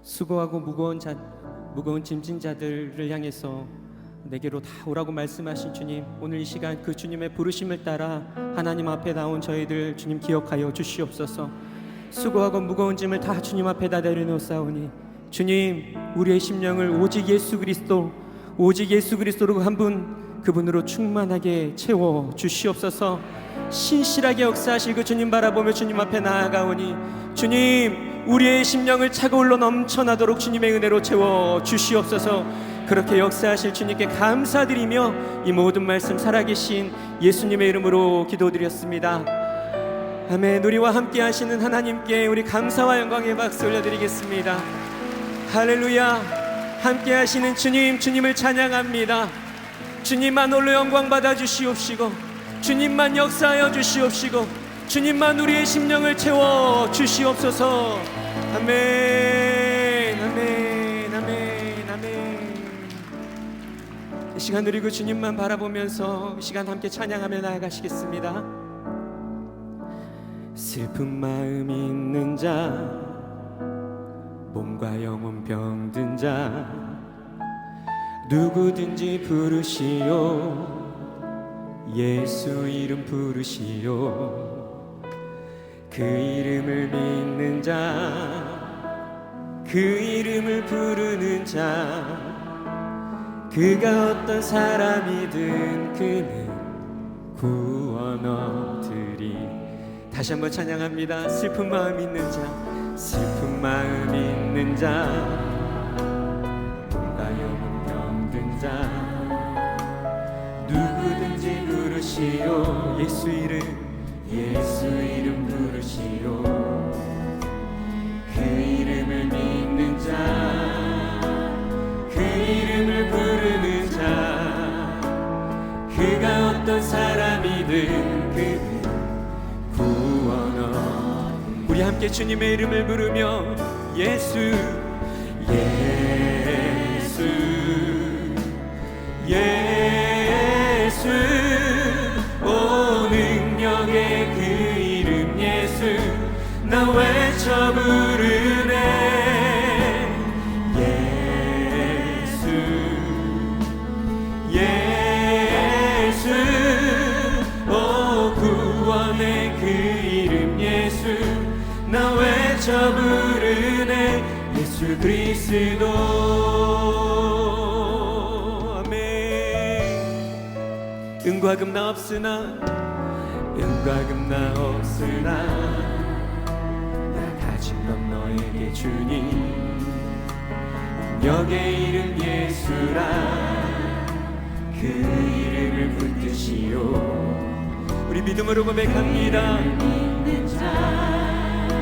수고하고 무거운 짐진 자들을 향해서 내게로 다 오라고 말씀하신 주님, 오늘 이 시간 그 주님의 부르심을 따라 하나님 앞에 나온 저희들 주님 기억하여 주시옵소서. 수고하고 무거운 짐을 다 주님 앞에다 내려놓사오니 주님, 우리의 심령을 오직 예수 그리스도로 한 분, 그분으로 충만하게 채워 주시옵소서. 신실하게 역사하실 그 주님 바라보며 주님 앞에 나아가오니 주님, 우리의 심령을 차고 흘러 넘쳐나도록 주님의 은혜로 채워 주시옵소서. 그렇게 역사하실 주님께 감사드리며 이 모든 말씀 살아계신 예수님의 이름으로 기도드렸습니다. 아멘. 우리와 함께 하시는 하나님께 우리 감사와 영광의 박수 올려드리겠습니다. 할렐루야. 함께 하시는 주님을 찬양합니다. 주님만 홀로 영광 받아 주시옵시고, 주님만 역사하여 주시옵시고, 주님만 우리의 심령을 채워 주시옵소서. 아멘, 아멘, 아멘, 아멘. 이 시간 우리 그 주님만 바라보면서 이 시간 함께 찬양하며 나아가시겠습니다. 슬픈 마음 있는 자, 몸과 영혼 병든 자, 누구든지 부르시오. 예수 이름 부르시오. 그 이름을 믿는 자, 그 이름을 부르는 자, 그가 어떤 사람이든 그는 구원 얻으리. 다시 한번 찬양합니다. 슬픈 마음 있는 자, 슬픈 마음 있는 자, 몸과 영혼 병든 자, 누구든지 부르시오. 예수 이름 부르시오. 그 이름을 믿는 자, 그 이름을 부르는 자, 그가 어떤 사람이든 그는 구원 얻으리. 우리 함께 주님의 이름을 부르며 예수, 예수, 예수, 오 능력의 그 이름 예수, 나 외쳐 부르네. 예수, 예수, 오 구원의 그 이름 예수, 나 외쳐 부르네. 예수 그리스도. 은과 금 나 없으나, 은과 금 나 없으나, 나 가진 건 너에게 주니. 능력의 이름 예수라, 그 이름을 붙드시오. 우리 믿음으로 고백합니다.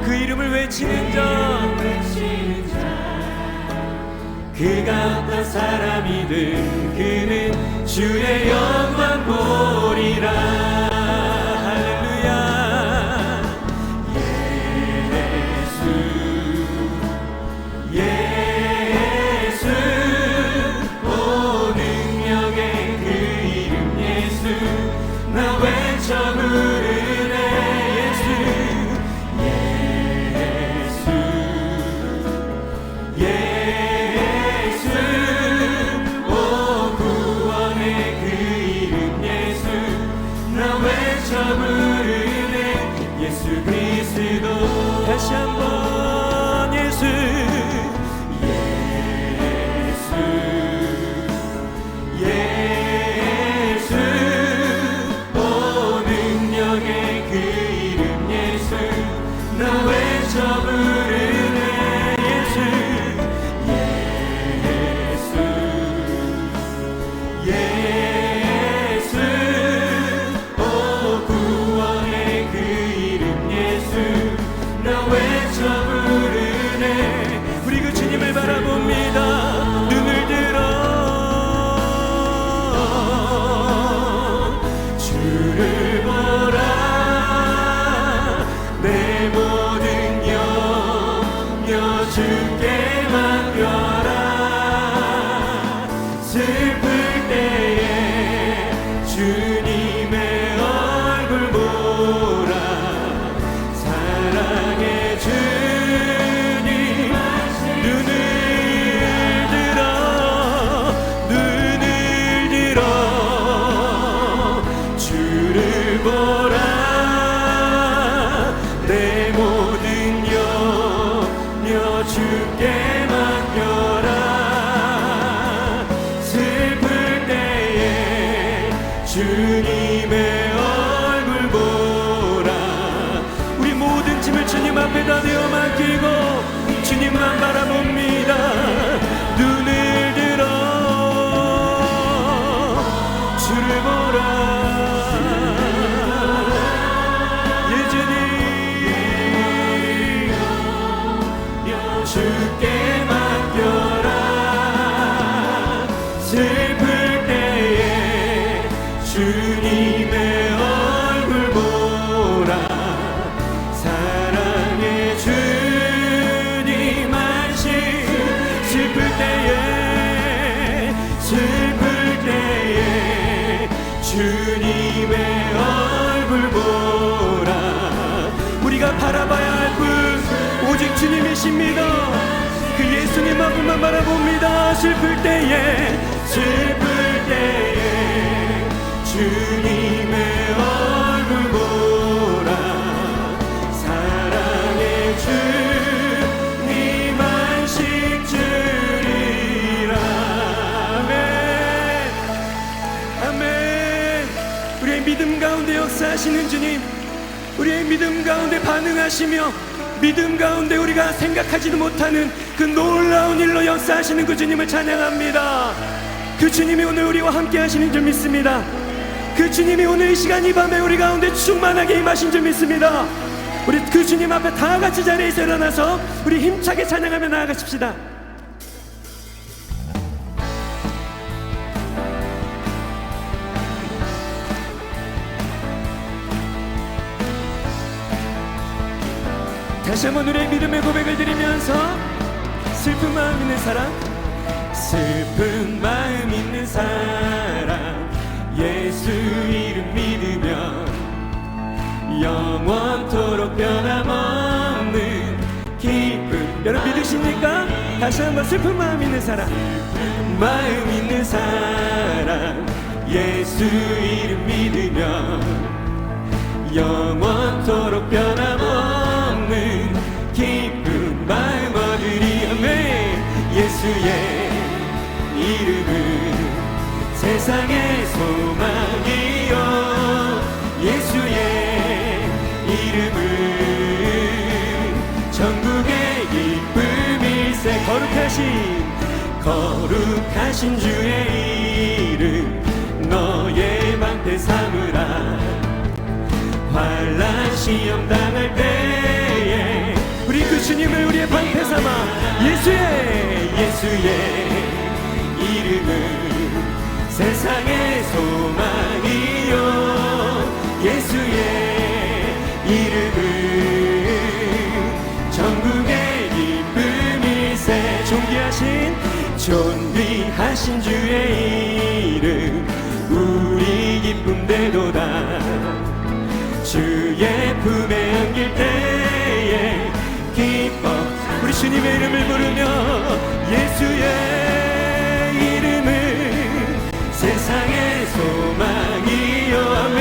그 이름을 외치는 자, 그가 어떤 사람이든 그는 주의 영광 보리라. 할렐루야. 예수, 예수, 오 능력의 그 이름 예수, 나 외쳐 부르네. 예수, 예수, 예수, 오 구원의 그 이름 예수, 나 외쳐 부르네. 예수 그리스도. 다시 한번 예수, 예수, 예수, 오 능력의 그 이름 예수, 나 외쳐 부르네. 예수, 예수, 오 구원의 그 이름 예수, 나 외쳐 부르네. 우리 그 주님을 바라봅니다. 눈을 들어 주를 보라. 내 모든 염려 주께 맡겨라. 슬플 때에 주님의 얼굴 보라. 사랑의 주님, 눈을 주님의 얼굴 보라. 우리 모든 짐을 주님 앞에다 내어 맡기고 주님만 바라봅니다. 눈을 들어 주를 보라. 주께 맡겨라. 슬플 때에 주님의 얼굴 보라. 사랑의 주님 안식. 슬플 때에 주님의 얼굴 보라. 우리가 바라봐야 할 분 오직 주님이십니다. 그 예수님 앞만 바라봅니다. 슬플 때에 주님의 얼굴 보라. 사랑의 주님 안식 주리라. 아멘. 아멘. 우리의 믿음 가운데 역사하시는 주님, 우리의 믿음 가운데 반응하시며 믿음 가운데 우리가 생각하지도 못하는 그 놀라운 일로 역사하시는 그 주님을 찬양합니다. 그 주님이 오늘 우리와 함께 하시는 줄 믿습니다. 그 주님이 오늘 이 시간 이 밤에 우리 가운데 충만하게 임하신 줄 믿습니다. 우리 그 주님 앞에 다 같이 자리에서 일어나서 우리 힘차게 찬양하며 나아가십시다. 다시 한번 우리의 믿음의 고백을 드리면서 슬픈 마음 있는 사람, 슬픈 마음 있는 사람, 예수 이름 믿으면 영원토록 변함없는 기쁨. 여러분 믿으십니까? 다시 한번 슬픈 마음 있는 사람, 마음 있는 사람, 예수 이름 믿으면 영원토록 변함없는 기쁨 마음 얻으리. 아멘. 예수의 이름은 세상의 소망이요, 예수의 이름은 전국의 기쁨일세. 거룩하신 주의 이름 너의 방패 삼으라. 환난 시험 당할 때에 우리 그 주님을 우리의 방패 삼아 예수의 이름은 세상의 소망이요, 예수의 이름은 전국의 기쁨일세. 존귀하신 주의 이름 우리 기쁨 되도다. 주의 품에 안길 때에 기뻐. 우리 주님의 이름을 부르며 예수의 이름은 세상의 소망이요. 아멘.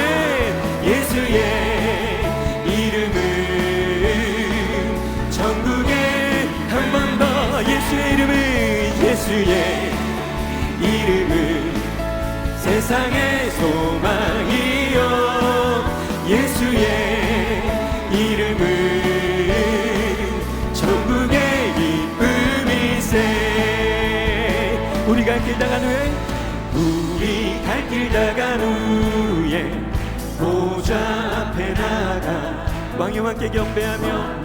예수의 이름은 전국에 한 번 더 예수의 이름은 세상의 소망이요, 예수의 이름은 전국의 기쁨일세. 우리 갈 길 다간 후에 보좌 앞에 나가 왕의 왕께 경배하며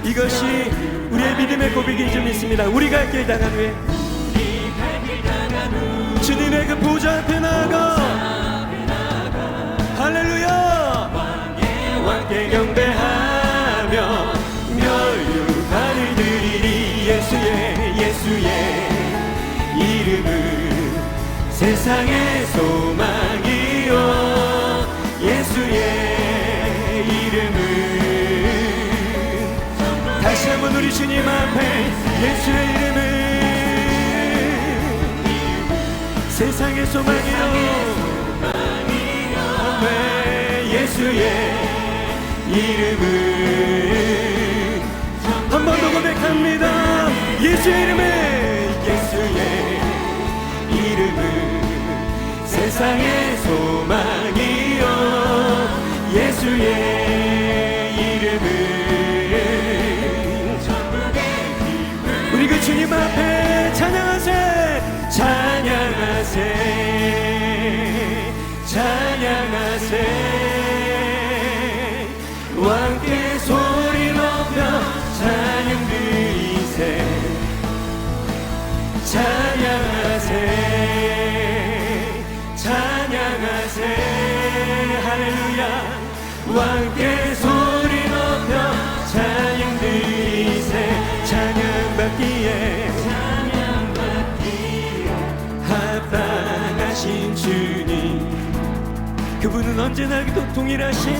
이것이 우리의 믿음의 고백인 줄 믿습니다. 우리 갈 길 다간 후에 주님의 그 보좌 앞에 나가 할렐루야 왕께 경배하며 멸류관을 드리리. 예수의 이름은 세상의 소망이요, 예수의 이름은 다시 한번 우리 주님 앞에 예수의 이름은 세상의 소망이요, 예수의 이름은 한 번 더 고백합니다. 예수의 이름은 세상의 소망이요 예수의 이름은 천국의 기쁨. 우리 그 주님 앞에 찬양하세 찬양하세 찬양하세 왕께 소리 높여 찬양 드리세 찬양하세 찬양하세 할렐루야 왕께 소리 높여 찬양 드리세 찬양받기에 합당하신 주님 그분은 언제나 동일하신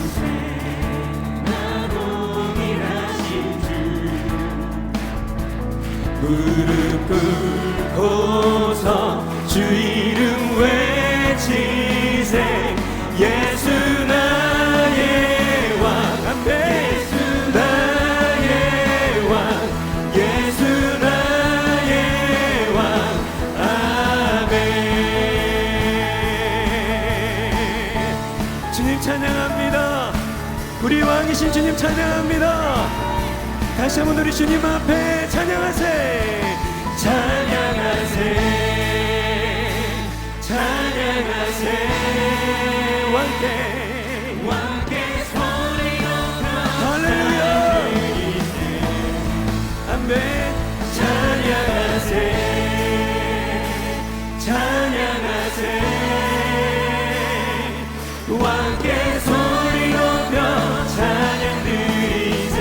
무릎 꿇고서 주 이름 외치세 예수 나의 왕 아멘 예수 나의 왕 예수 나의 왕 아멘 주님 찬양합니다 우리 왕이신 주님 찬양합니다 다시 한번 우리 주님 앞에 찬양하세 찬양하세 찬양하세 왕께 소리 높여 할렐루야 아멘 찬양하세 찬양하세 왕께 소리 높여 찬양 드리세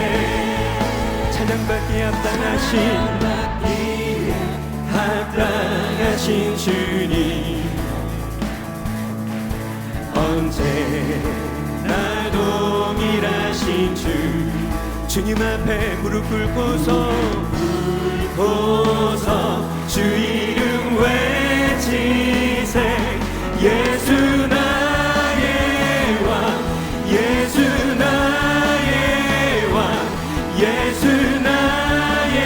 찬양받기에 합당하신 주님 언제나 동일하신 주님 앞에 무릎 꿇고서 주 이름 외치세 예수 나의 왕 예수 나의 왕 예수 나의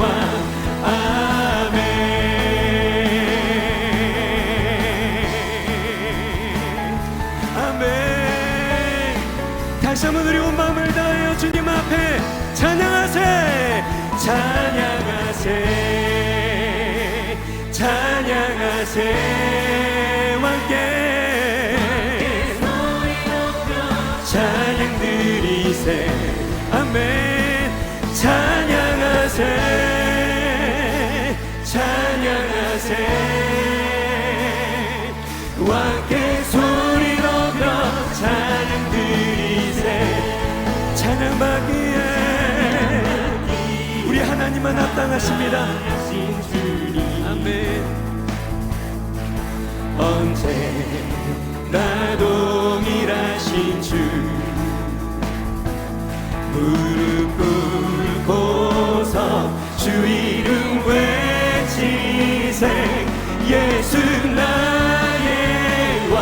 왕 아멘 아멘 다시 한번 우리 온 마음을 다하여 주님 앞에 찬양하세 찬양하세 찬양하세 왕께 찬양 드리세 아멘 찬양하세 찬양하세 왕께 소리 높여 찬양 드리세 찬양받기에 우리 하나님만 합당하십니다 아멘 언제나 동일하신 주 무릎 꿇고서 주 이름 외치세 예수 나의 왕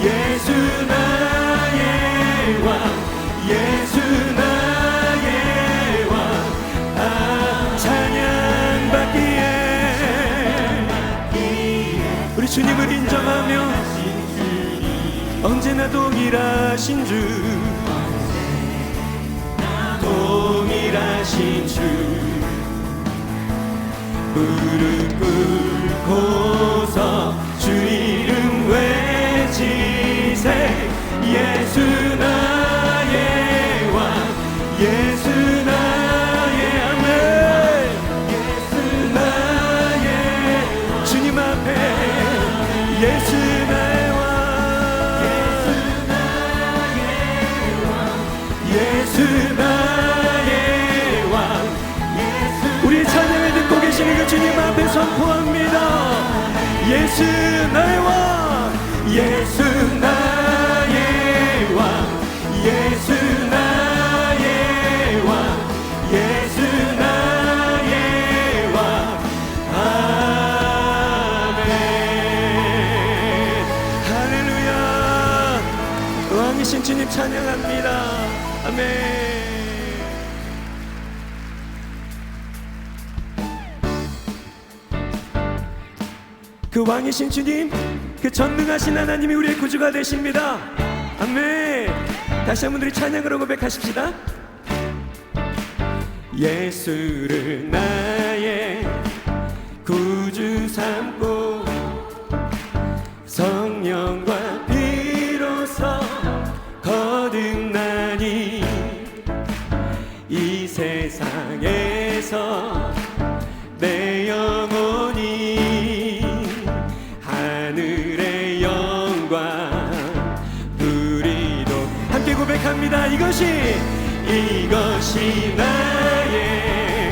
예수 나의 왕 예수 나의 왕 찬양받기에 우리 주님을 인정하며 언제나 동일하신 주 동일하신 주 무릎 꿇고서 주 이름 외치세 예수 나의 왕 예수 나의 아멘 예수 나의 주님 앞에 예수 나의 왕 예수 나의 왕 우리 찬양을 듣고 계시는 그 주님 앞에 선포합니다 예수 나의 왕 예수 나의 왕 예수 나의 왕 예수 나의 왕 아멘 할렐루야 왕이신 주님 찬양합니다 아멘 그 그 왕이신 주님, 그 전능하신 하나님이 우리의 구주가 되십니다. 아멘. 다시 한번 우리 찬양으로 고백하십시다. 예수를 나의 구주 삼고 성령과 비로소 거듭나니 이 세상에서 내 영혼이 하늘의 영광 누리도 함께 고백합니다. 이것이 나의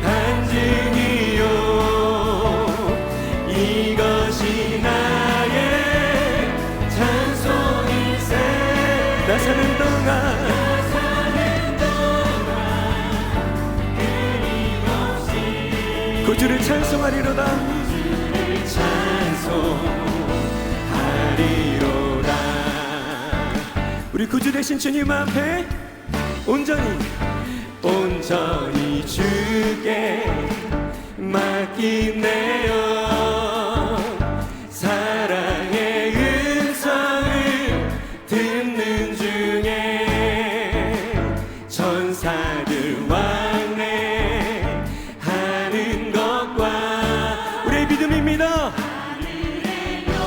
간증이요 이것이 나의 찬송일세 나 사는 동안 끊임없이 구주를 찬송하리로다 구주를 찬송하리로다 우리 구주 되신 주님 앞에 온전히 주께 맡기네요. 사랑의 음성을 듣는 중에 천사들 왕래하는 것과 우리의 믿음입니다.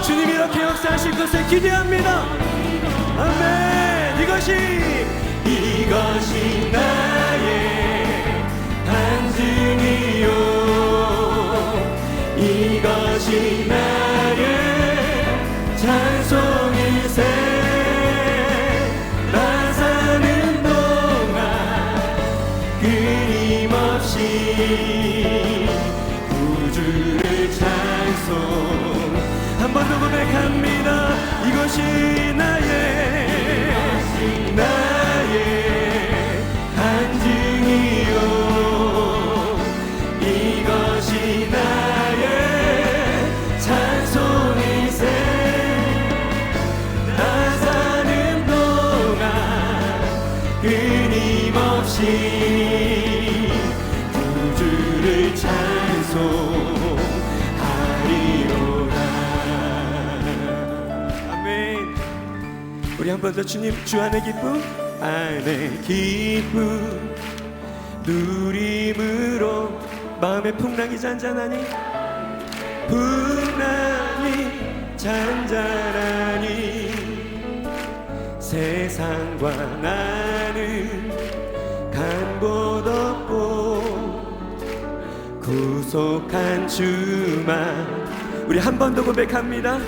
주님이 이렇게 역사하실 것을 기대합니다. 아멘. 이것이 나의 간증이요 이것이 나의 찬송일세 나 사는 동안 끊임없이 구주를 찬송 한 번 더 고백합니다. 이것이 나의 간증이요 이것이 나의 찬송일세 나 사는 동안 끊임없이 구주를 찬송하리로다. 아멘. 우리 한 번 더 주님 주 안의 기쁨 안의 기쁨 누림으로 마음의 풍랑이 잔잔하니 세상과 나는 간 곳 없고 구속한 주만 우리 한 번 더 고백합니다.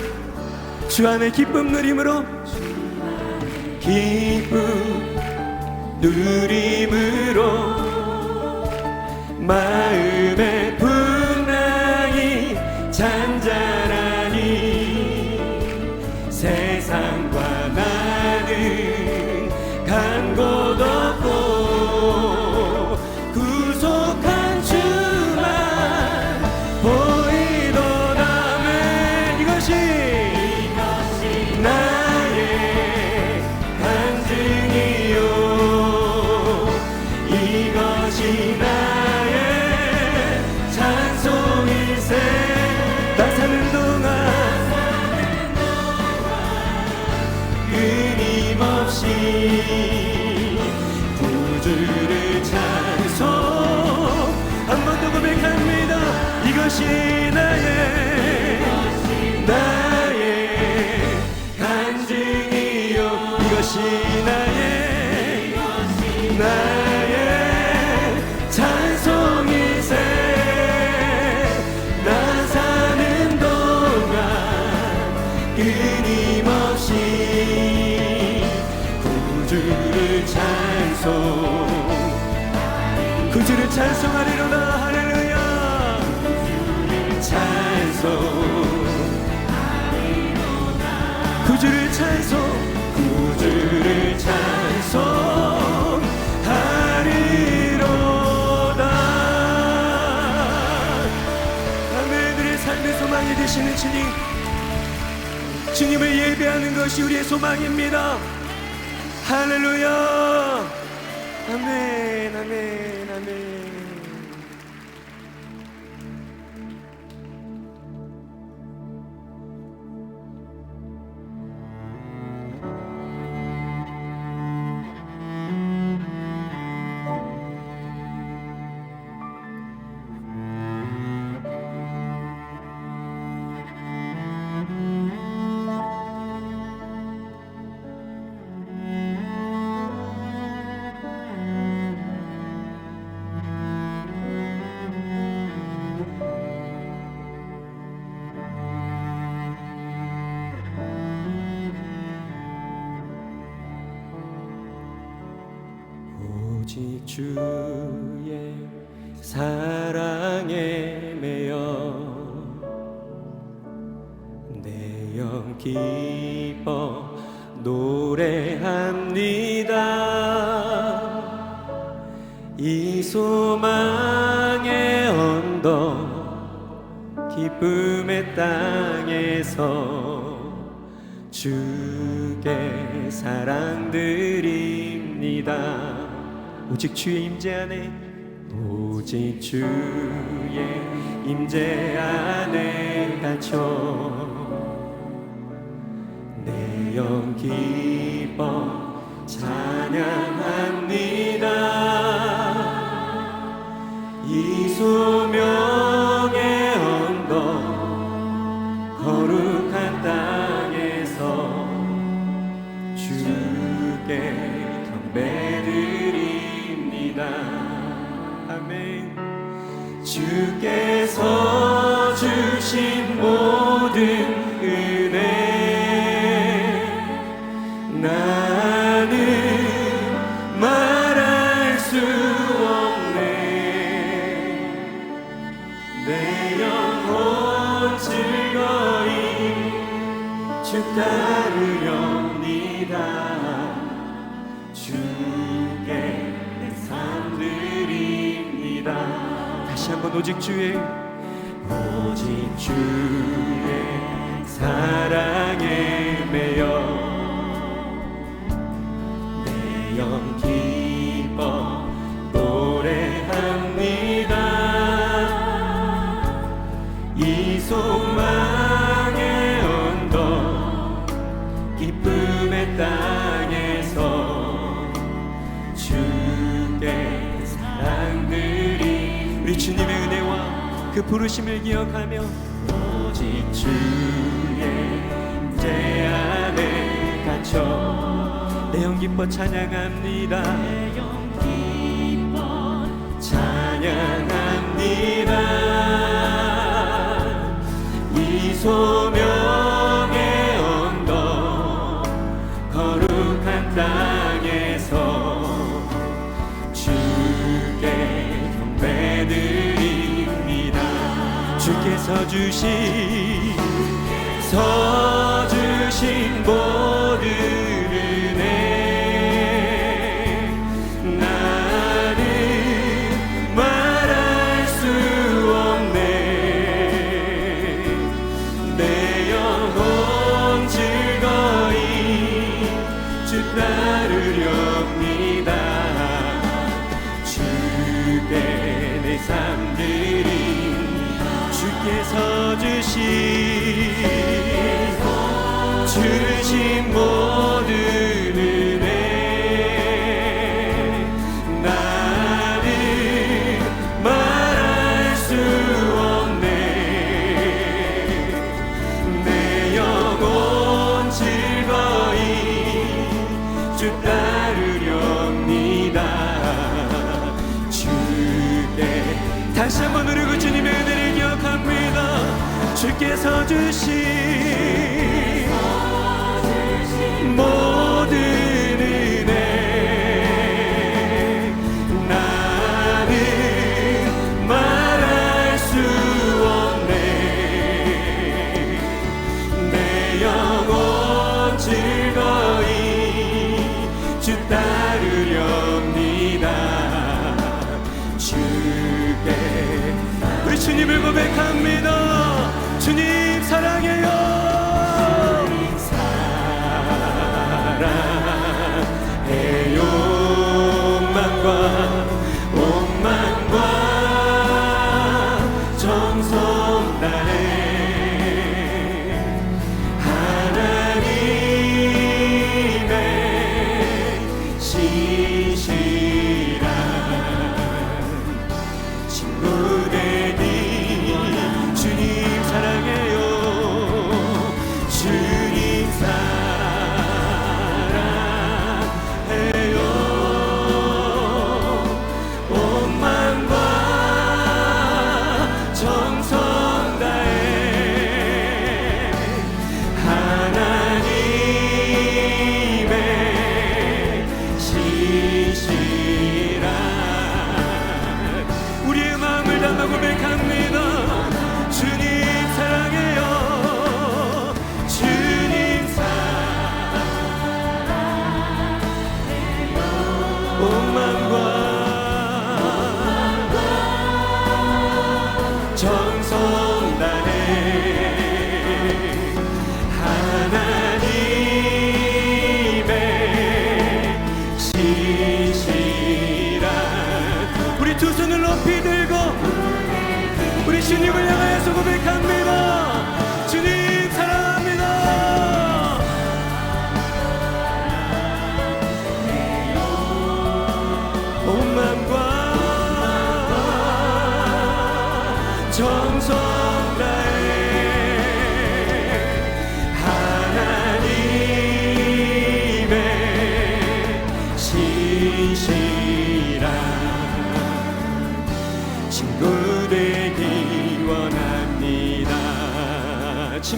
주 안의 기쁨 누림으로 기쁨 누림으로 마음의 풍랑이 잔잔하니 세상과 나는 간 곳 없고 구속한 주만 보이도다면 이것이 나의 간증이요 이것이 나의 찬송일세 나 사는 동안 끊임없이 구주를 찬송 한 번 더 고백합니다. 이것이 나의 간증이요 이것이 나의 찬송일세 나 사는 동안 끊임없이 구주를 찬송하리로다. 할렐루야. 구주를 찬송하리로다. 아멘. 우리의 삶의 소망이 되시는 주님, 주님을 예배하는 것이 우리의 소망입니다. 할렐루야. 아멘. 아멘. 아멘. 오직 주의 사랑에 매여 내 영 기뻐 노래합니다. 이 소망의 언덕 기쁨의 땅에서 주께 사랑 드립니다. 오직 주의 임재 안에, 오직 주의 임재 안에 갇혀 내 영 기뻐 찬양합니다. 이 소명의 언덕 거룩한 땅에서 주께 경배드립니다. 아멘. 주께서 주신 모든 은혜 나는 말할 수 없네. 내 영혼 즐거이 주 따르렵니다. 주께 내 삶 드립니다. 다시 한번 오직 주의 사랑에 매여 내 영 기뻐 노래합니다. 이 소망의 언덕 기쁨의 땅에서 주께 사랑드리. 우리 주님의 은혜와 그 부르심을 기억하며 오직 주의 임재 안에 갇혀 내 영 기뻐 찬양합니다. 내 영 기뻐 찬양합니다. 이 소명의 언덕 거룩한 땅에서 주께 경배드립니다. 주께서 주신 모든 은혜 나는 말할 수 없네. 내 영혼 즐거이 주 따르렵니다. 주께 내 삶 드림. 주께서 주신 모든 은혜 나는 말할 수 없네. 내 영혼 즐거이 주 따르렵니다. 주께 다시 한번 누르고 주님의 은혜를 기억합니다. 주께서 주신 모든 은혜 나는 말할 수 없네. 내 영혼 즐거이 주 따르렵니다. 주께 우리 주님을 고백합니다. 주님 사랑해요. 사랑해요. 온만과 정성 다해 하나님의 신실한 친구 되기. 주님 사랑해요.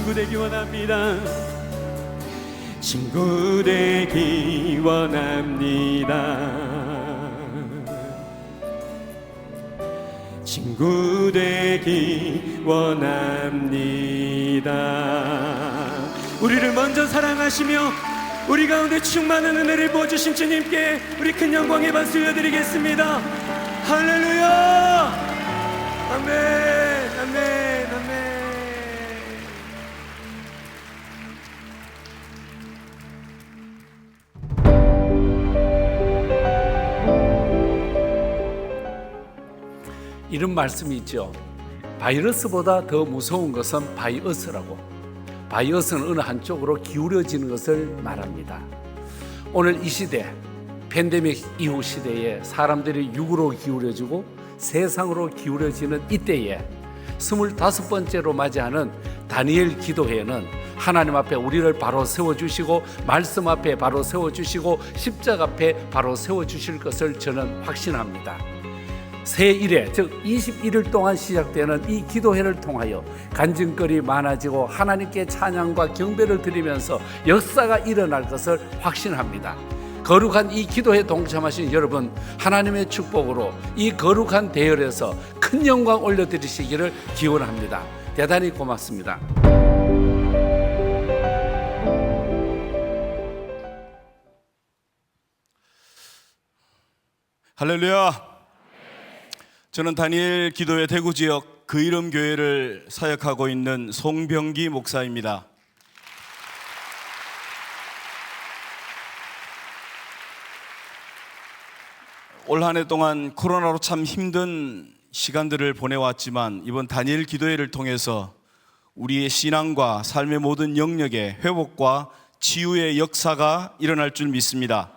친구 되기 원합니다. 친구 되기 원합니다. 친구 되기 원합니다. 우리를 먼저 사랑하시며 우리 가운데 충만한 은혜를 부어주신 주님께 우리 큰 영광의 박수 올려드리겠습니다. 할렐루야. 아멘, 아멘, 아멘. 이런 말씀이 있죠. 바이러스보다 더 무서운 것은 바이어스라고. 바이어스는 어느 한쪽으로 기울어지는 것을 말합니다. 오늘 이 시대, 팬데믹 이후 시대에 사람들이 육으로 기울어지고 세상으로 기울어지는 이때에 25번째로 맞이하는 다니엘 기도회는 하나님 앞에 우리를 바로 세워주시고 말씀 앞에 바로 세워주시고 십자가 앞에 바로 세워주실 것을 저는 확신합니다. 새 1회, 즉 21일 동안 시작되는 이 기도회를 통하여 간증거리 많아지고 하나님께 찬양과 경배를 드리면서 역사가 일어날 것을 확신합니다. 거룩한 이 기도에 동참하신 여러분, 하나님의 축복으로 이 거룩한 대열에서 큰 영광 올려드리시기를 기원합니다. 대단히 고맙습니다. 할렐루야. 저는 다니엘 기도회 대구 지역 그 이름 교회를 사역하고 있는 송병기 목사입니다. 올 한 해 동안 코로나로 참 힘든 시간들을 보내왔지만 이번 다니엘 기도회를 통해서 우리의 신앙과 삶의 모든 영역에 회복과 치유의 역사가 일어날 줄 믿습니다.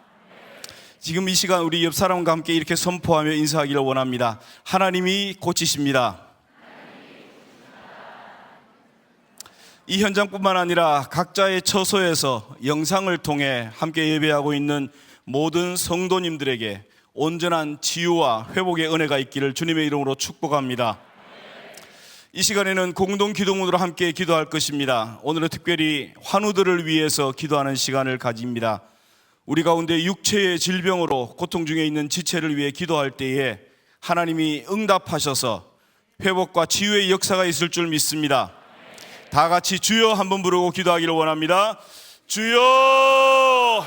지금 이 시간 우리 옆 사람과 함께 이렇게 선포하며 인사하기를 원합니다. 하나님이 고치십니다. 이 현장뿐만 아니라 각자의 처소에서 영상을 통해 함께 예배하고 있는 모든 성도님들에게 온전한 치유와 회복의 은혜가 있기를 주님의 이름으로 축복합니다. 이 시간에는 공동 기도문으로 함께 기도할 것입니다. 오늘은 특별히 환우들을 위해서 기도하는 시간을 가집니다. 우리 가운데 육체의 질병으로 고통 중에 있는 지체를 위해 기도할 때에 하나님이 응답하셔서 회복과 치유의 역사가 있을 줄 믿습니다. 다 같이 주여 한번 부르고 기도하기를 원합니다. 주여,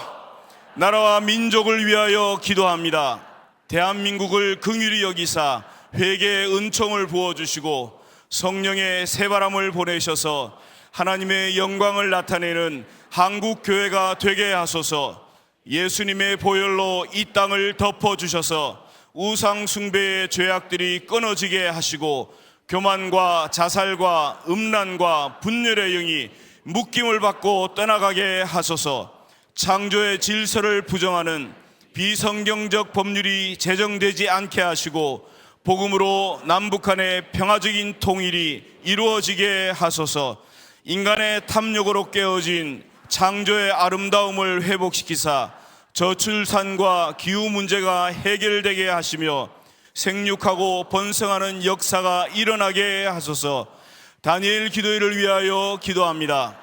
나라와 민족을 위하여 기도합니다. 대한민국을 긍휼히 여기사 회개의 은총을 부어주시고 성령의 새바람을 보내셔서 하나님의 영광을 나타내는 한국교회가 되게 하소서. 예수님의 보혈로 이 땅을 덮어주셔서 우상 숭배의 죄악들이 끊어지게 하시고 교만과 자살과 음란과 분열의 영이 묶임을 받고 떠나가게 하소서. 창조의 질서를 부정하는 비성경적 법률이 제정되지 않게 하시고 복음으로 남북한의 평화적인 통일이 이루어지게 하소서. 인간의 탐욕으로 깨어진 창조의 아름다움을 회복시키사 저출산과 기후 문제가 해결되게 하시며 생육하고 번성하는 역사가 일어나게 하소서. 다니엘 기도회를 위하여 기도합니다.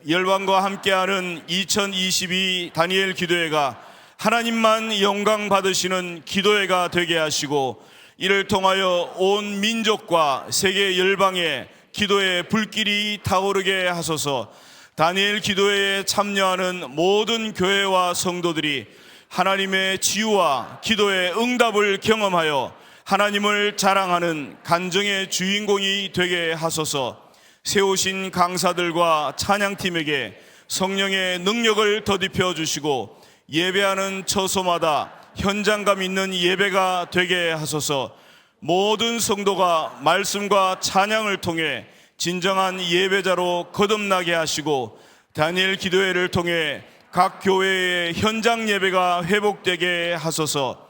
열방과 함께하는 2022 다니엘 기도회가 하나님만 영광 받으시는 기도회가 되게 하시고 이를 통하여 온 민족과 세계 열방에 기도의 불길이 타오르게 하소서. 다니엘 기도회에 참여하는 모든 교회와 성도들이 하나님의 치유와 기도의 응답을 경험하여 하나님을 자랑하는 간증의 주인공이 되게 하소서. 세우신 강사들과 찬양팀에게 성령의 능력을 더딥혀 주시고 예배하는 처소마다 현장감 있는 예배가 되게 하소서. 모든 성도가 말씀과 찬양을 통해 진정한 예배자로 거듭나게 하시고 다니엘 기도회를 통해 각 교회의 현장 예배가 회복되게 하소서.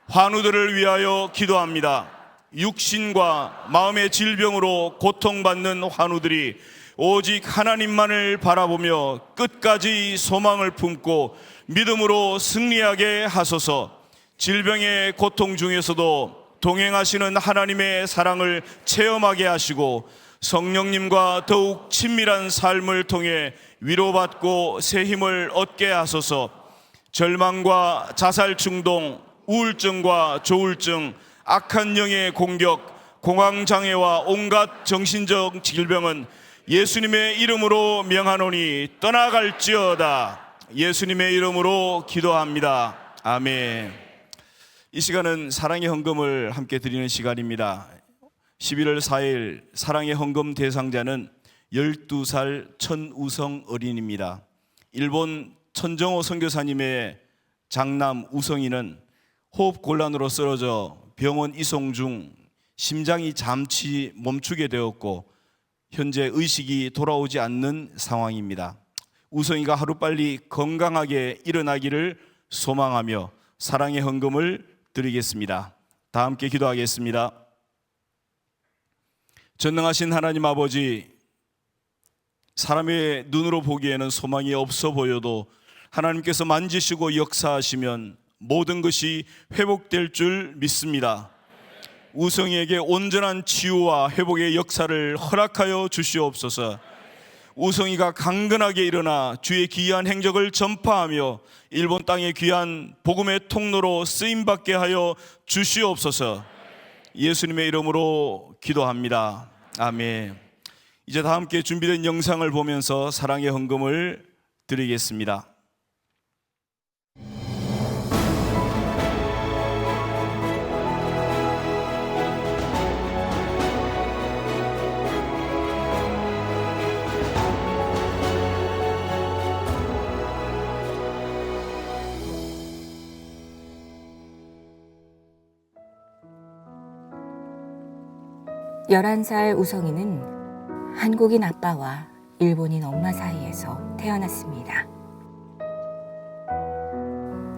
환우들을 위하여 기도합니다. 육신과 마음의 질병으로 고통받는 환우들이 오직 하나님만을 바라보며 끝까지 소망을 품고 믿음으로 승리하게 하소서. 질병의 고통 중에서도 동행하시는 하나님의 사랑을 체험하게 하시고 성령님과 더욱 친밀한 삶을 통해 위로받고 새 힘을 얻게 하소서. 절망과 자살 충동, 우울증과 조울증, 악한 영의 공격, 공황장애와 온갖 정신적 질병은 예수님의 이름으로 명하노니 떠나갈지어다. 예수님의 이름으로 기도합니다. 아멘. 이 시간은 사랑의 헌금을 함께 드리는 시간입니다. 11월 4일 사랑의 헌금 대상자는 12살 천우성 어린입니다. 일본 천정호 선교사님의 장남 우성이는 호흡곤란으로 쓰러져 병원 이송 중 심장이 잠시 멈추게 되었고 현재 의식이 돌아오지 않는 상황입니다. 우성이가 하루빨리 건강하게 일어나기를 소망하며 사랑의 헌금을 드리겠습니다. 다 함께 기도하겠습니다. 전능하신 하나님 아버지, 사람의 눈으로 보기에는 소망이 없어 보여도 하나님께서 만지시고 역사하시면 모든 것이 회복될 줄 믿습니다. 우성이에게 온전한 치유와 회복의 역사를 허락하여 주시옵소서. 우성이가 강건하게 일어나 주의 귀한 행적을 전파하며 일본 땅의 귀한 복음의 통로로 쓰임받게 하여 주시옵소서. 예수님의 이름으로 기도합니다. 아멘. 이제 다 함께 준비된 영상을 보면서 사랑의 헌금을 드리겠습니다. 열한 살 우성이는 한국인 아빠와 일본인 엄마 사이에서 태어났습니다.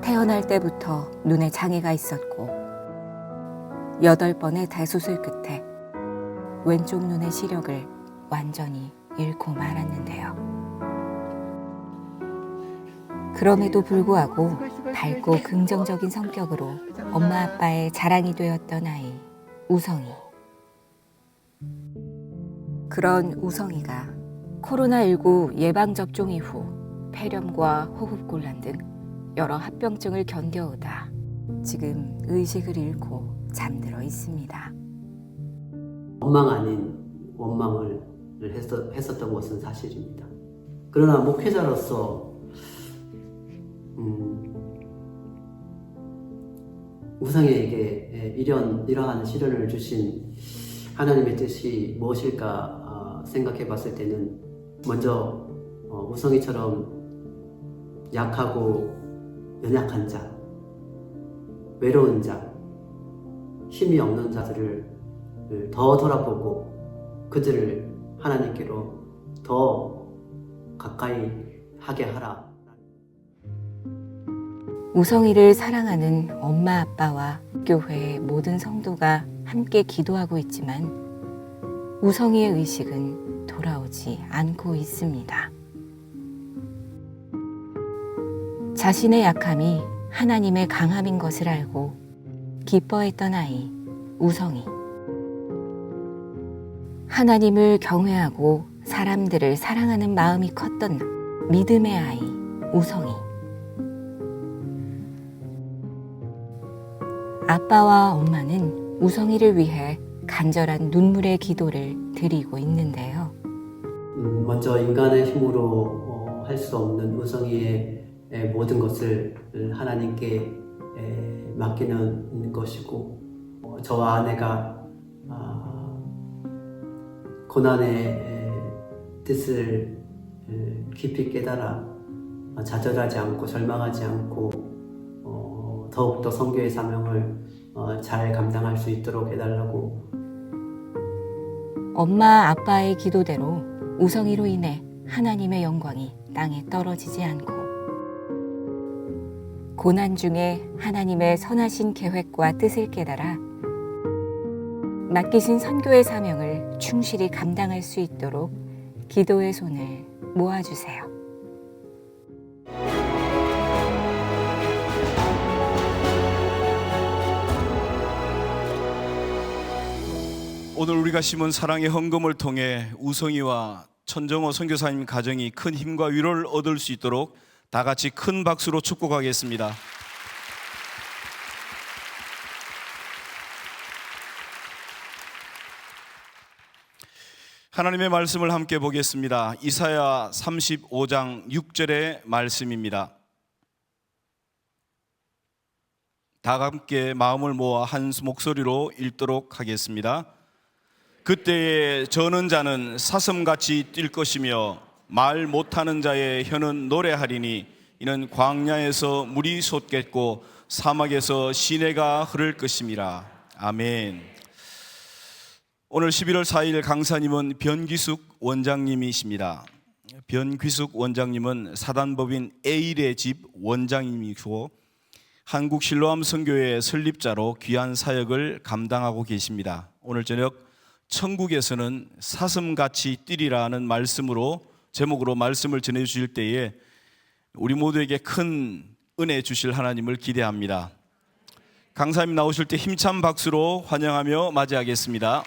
태어날 때부터 눈에 장애가 있었고 8번의 대수술 끝에 왼쪽 눈의 시력을 완전히 잃고 말았는데요. 그럼에도 불구하고 밝고 긍정적인 성격으로 엄마 아빠의 자랑이 되었던 아이 우성이. 그런 우성이가 코로나19 예방접종 이후 폐렴과 호흡곤란 등 여러 합병증을 견뎌오다 지금 의식을 잃고 잠들어 있습니다. 원망 아닌 원망을 했었던 것은 사실입니다. 그러나 목회자로서 우성이에게 이러한 시련을 주신 하나님의 뜻이 무엇일까 생각해 봤을 때는 먼저 우성이처럼 약하고 연약한 자, 외로운 자, 힘이 없는 자들을 더 돌아보고 그들을 하나님께로 더 가까이 하게 하라. 우성이를 사랑하는 엄마 아빠와 교회의 모든 성도가 함께 기도하고 있지만 우성이의 의식은 돌아오지 않고 있습니다. 자신의 약함이 하나님의 강함인 것을 알고 기뻐했던 아이 우성이. 하나님을 경외하고 사람들을 사랑하는 마음이 컸던 믿음의 아이 우성이. 아빠와 엄마는 우성이를 위해 간절한 눈물의 기도를 드리고 있는데요. 먼저 인간의 힘으로 할 수 없는 우성이의 모든 것을 하나님께 맡기는 것이고, 저와 아내가 고난의 뜻을 깊이 깨달아 좌절하지 않고 절망하지 않고 더욱더 선교의 사명을 잘 감당할 수 있도록 해달라고. 엄마 아빠의 기도대로 우성이로 인해 하나님의 영광이 땅에 떨어지지 않고 고난 중에 하나님의 선하신 계획과 뜻을 깨달아 맡기신 선교의 사명을 충실히 감당할 수 있도록 기도의 손을 모아주세요. 오늘 우리가 심은 사랑의 헌금을 통해 우성이와 천정호 선교사님 가정이 큰 힘과 위로를 얻을 수 있도록 다 같이 큰 박수로 축복하겠습니다. 하나님의 말씀을 함께 보겠습니다. 이사야 35장 6절의 말씀입니다. 다 함께 마음을 모아 한 목소리로 읽도록 하겠습니다. 그때에 저는 자는 사슴같이 뛸 것이며 말 못하는 자의 혀는 노래하리니 이는 광야에서 물이 솟겠고 사막에서 시내가 흐를 것임이라. 아멘. 오늘 11월 4일 강사님은 변귀숙 원장님이십니다. 변귀숙 원장님은 사단법인 에일의 집 원장님이시고 한국 실로암 선교회 설립자로 귀한 사역을 감당하고 계십니다. 오늘 저녁 천국에서는 사슴같이 뛰리라는 말씀으로 제목으로 말씀을 전해 주실 때에 우리 모두에게 큰 은혜 주실 하나님을 기대합니다. 강사님 나오실 때 힘찬 박수로 환영하며 맞이하겠습니다.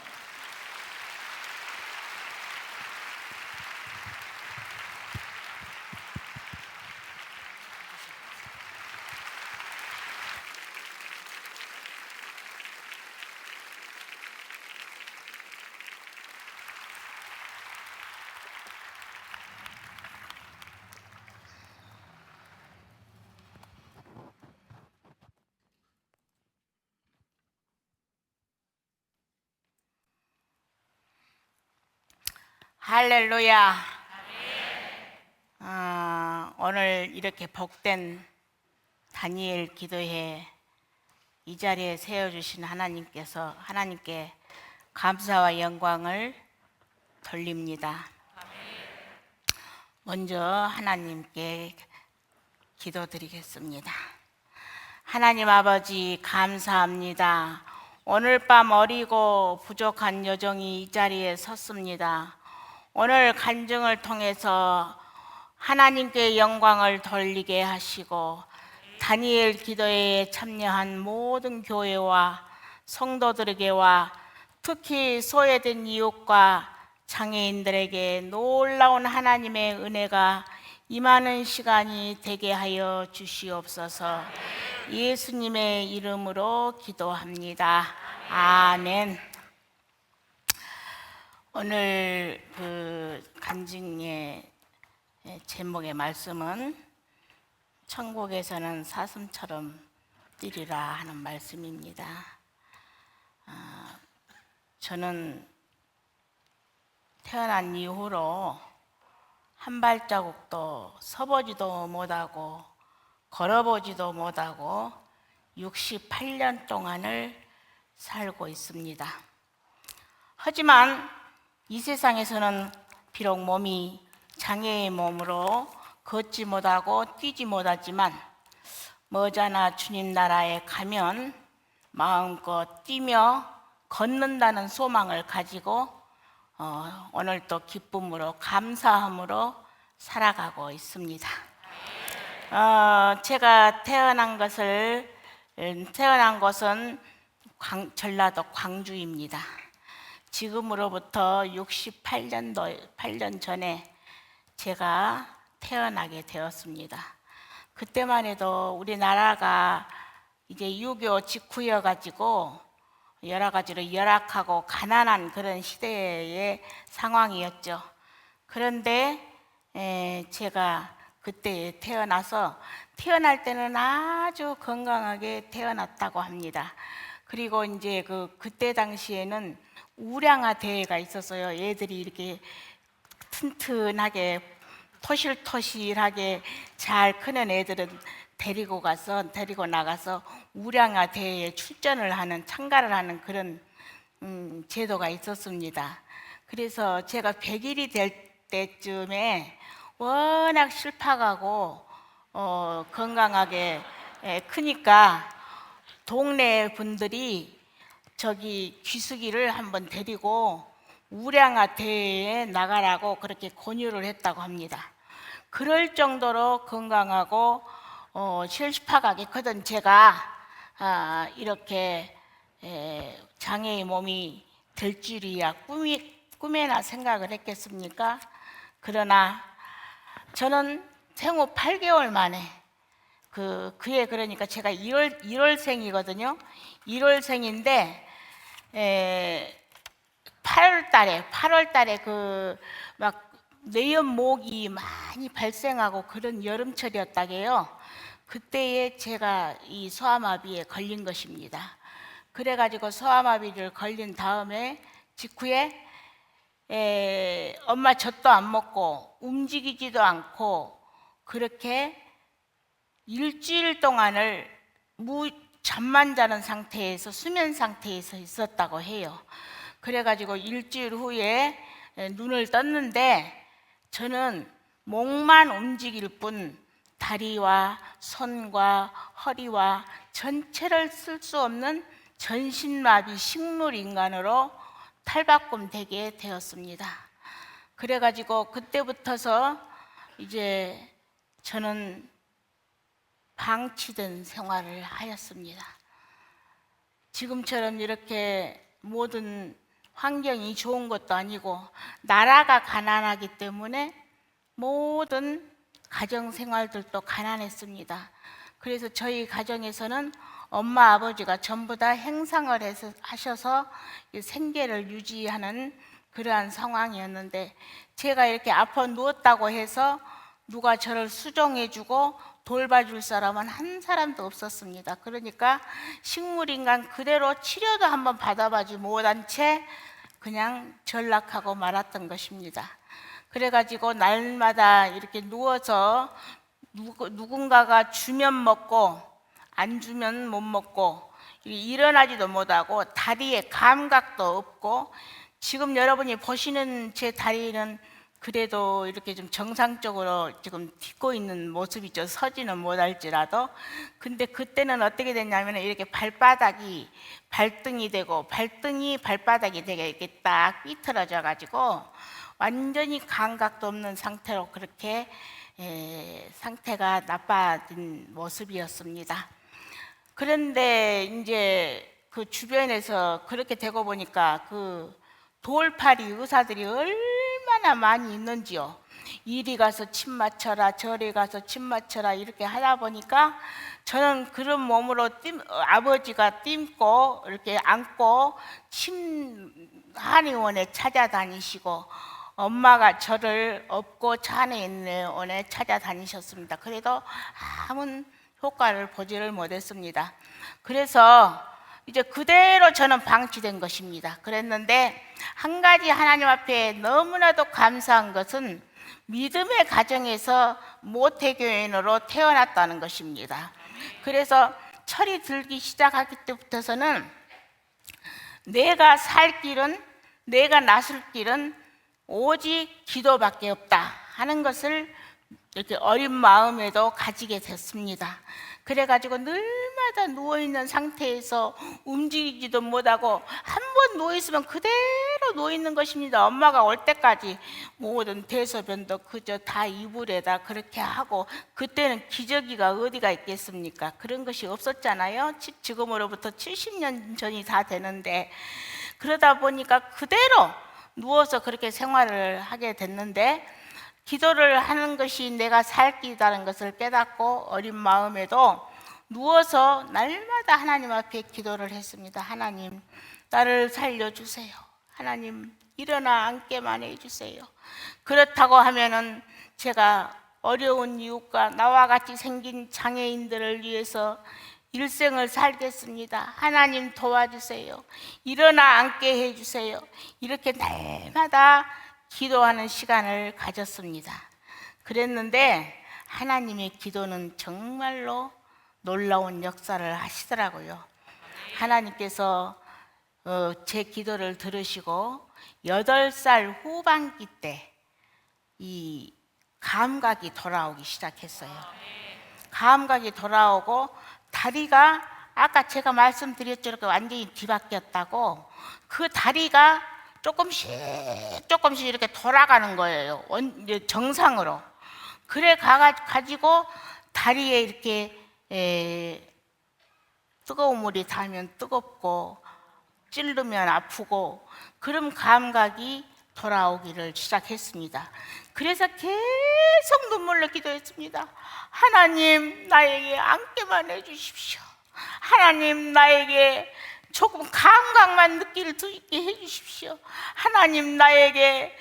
할렐루야. 오늘 이렇게 복된 다니엘 기도회 이 자리에 세워주신 하나님께 감사와 영광을 돌립니다. 먼저 하나님께 기도드리겠습니다. 하나님 아버지 감사합니다. 오늘 밤 어리고 부족한 여정이 이 자리에 섰습니다. 오늘 간증을 통해서 하나님께 영광을 돌리게 하시고 다니엘 기도회에 참여한 모든 교회와 성도들에게와 특히 소외된 이웃과 장애인들에게 놀라운 하나님의 은혜가 임하는 시간이 되게 하여 주시옵소서. 예수님의 이름으로 기도합니다. 아멘. 오늘 그 간증의 제목의 말씀은 천국에서는 사슴처럼 뛰리라 하는 말씀입니다. 저는 태어난 이후로 한 발자국도 서보지도 못하고 걸어보지도 못하고 68년 동안을 살고 있습니다. 하지만 이 세상에서는 비록 몸이 장애의 몸으로 걷지 못하고 뛰지 못하지만 머지않아 주님 나라에 가면 마음껏 뛰며 걷는다는 소망을 가지고 오늘도 기쁨으로 감사함으로 살아가고 있습니다. 제가 태어난 곳은 전라도 광주입니다. 지금으로부터 68년 전에 제가 태어나게 되었습니다. 그때만 해도 우리나라가 이제 유교 직후여가지고 여러 가지로 열악하고 가난한 그런 시대의 상황이었죠. 그런데 제가 그때 태어나서 태어날 때는 아주 건강하게 태어났다고 합니다. 그리고 이제 그때 당시에는 우량아 대회가 있었어요. 애들이 이렇게 튼튼하게 토실토실하게 잘 크는 애들은 데리고 나가서 우량아 대회에 출전을 하는 참가를 하는 그런 제도가 있었습니다. 그래서 제가 100일이 될 때쯤에 워낙 실팍하고 건강하게 크니까 동네 분들이 저기 귀숙이를 한번 데리고 우량아 대회에 나가라고 그렇게 권유를 했다고 합니다. 그럴 정도로 건강하고 실팍하게 크던 제가 이렇게 장애의 몸이 될 줄이야 꿈에나 생각을 했겠습니까? 그러나 저는 생후 8개월 만에 그해 그러니까 제가 1월생이거든요. 1월생인데 8월 달에 그 막 뇌염목이 많이 발생하고 그런 여름철이었다게요. 그때에 제가 이 소아마비에 걸린 것입니다. 그래가지고 소아마비를 걸린 다음에 직후에 엄마 젖도 안 먹고 움직이지도 않고 그렇게 일주일 동안을 잠만 자는 상태에서 수면 상태에서 있었다고 해요. 그래가지고 일주일 후에 눈을 떴는데 저는 목만 움직일 뿐 다리와 손과 허리와 전체를 쓸 수 없는 전신마비 식물인간으로 탈바꿈되게 되었습니다. 그래가지고 그때부터서 이제 저는 방치된 생활을 하였습니다. 지금처럼 이렇게 모든 환경이 좋은 것도 아니고 나라가 가난하기 때문에 모든 가정 생활들도 가난했습니다. 그래서 저희 가정에서는 엄마 아버지가 전부 다 행상을 하셔서 생계를 유지하는 그러한 상황이었는데 제가 이렇게 아파 누웠다고 해서 누가 저를 수정해주고 돌봐줄 사람은 한 사람도 없었습니다. 그러니까 식물인간 그대로 치료도 한번 받아보지 못한 채 그냥 전락하고 말았던 것입니다. 그래가지고 날마다 이렇게 누워서 누군가가 주면 먹고 안 주면 못 먹고 일어나지도 못하고 다리에 감각도 없고 지금 여러분이 보시는 제 다리는 그래도 이렇게 좀 정상적으로 지금 딛고 있는 모습이죠. 서지는 못할지라도. 근데 그때는 어떻게 됐냐면 이렇게 발바닥이 발등이 되고 발등이 발바닥이 되게 이렇게 딱 삐뚤어져 가지고 완전히 감각도 없는 상태로 그렇게 상태가 나빠진 모습이었습니다. 그런데 이제 그 주변에서 그렇게 되고 보니까 그 돌팔이 의사들이 얼마나 많이 있는지요. 이리 가서 침 맞춰라 저리 가서 침 맞춰라 이렇게 하다 보니까 저는 그런 몸으로 아버지가 띵고 이렇게 안고 침 한의원에 찾아다니시고 엄마가 저를 업고 한의원에 찾아다니셨습니다. 그래도 아무 효과를 보지를 못했습니다. 그래서 이제 그대로 저는 방치된 것입니다. 그랬는데 한 가지 하나님 앞에 너무나도 감사한 것은 믿음의 가정에서 모태교인으로 태어났다는 것입니다. 그래서 철이 들기 시작하기 때부터서는 내가 살 길은 내가 나설 길은 오직 기도밖에 없다 하는 것을 이렇게 어린 마음에도 가지게 됐습니다. 그래가지고 늘마다 누워있는 상태에서 움직이지도 못하고 한 번 누워있으면 그대로 누워있는 것입니다. 엄마가 올 때까지 모든 대소변도 그저 다 이불에다 그렇게 하고 그때는 기저귀가 어디가 있겠습니까? 그런 것이 없었잖아요. 지금으로부터 70년 전이 다 되는데 그러다 보니까 그대로 누워서 그렇게 생활을 하게 됐는데 기도를 하는 것이 내가 살 길이라는 것을 깨닫고 어린 마음에도 누워서 날마다 하나님 앞에 기도를 했습니다. 하나님, 나를 살려주세요. 하나님, 일어나 앉게만 해주세요. 그렇다고 하면은 제가 어려운 이웃과 나와 같이 생긴 장애인들을 위해서 일생을 살겠습니다. 하나님 도와주세요. 일어나 앉게 해주세요. 이렇게 날마다 기도하는 시간을 가졌습니다. 그랬는데 하나님의 기도는 정말로 놀라운 역사를 하시더라고요. 하나님께서 제 기도를 들으시고 8살 후반기 때 이 감각이 돌아오기 시작했어요. 감각이 돌아오고 다리가 아까 제가 말씀드렸죠. 이렇게 완전히 뒤바뀌었다고 그 다리가 조금씩 이렇게 돌아가는 거예요. 정상으로. 그래 가지고 다리에 이렇게 뜨거운 물이 닿으면 뜨겁고 찌르면 아프고 그런 감각이 돌아오기를 시작했습니다. 그래서 계속 눈물로 기도했습니다. 하나님, 나에게 안게만 해주십시오. 하나님, 나에게 조금 감각만 느낄 수 있게 해주십시오. 하나님, 나에게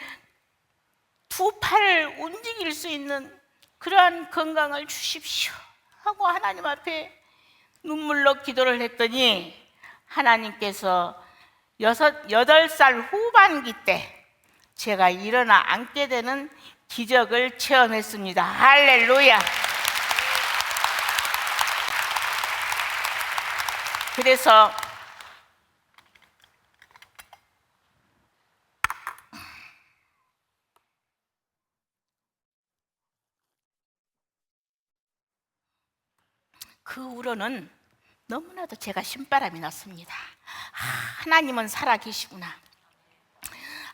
두 팔을 움직일 수 있는 그러한 건강을 주십시오 하고 하나님 앞에 눈물로 기도를 했더니 하나님께서 8살 후반기 때 제가 일어나 앉게 되는 기적을 체험했습니다. 할렐루야. 그래서 그 후로는 너무나도 제가 신바람이 났습니다. 하나님은 살아계시구나.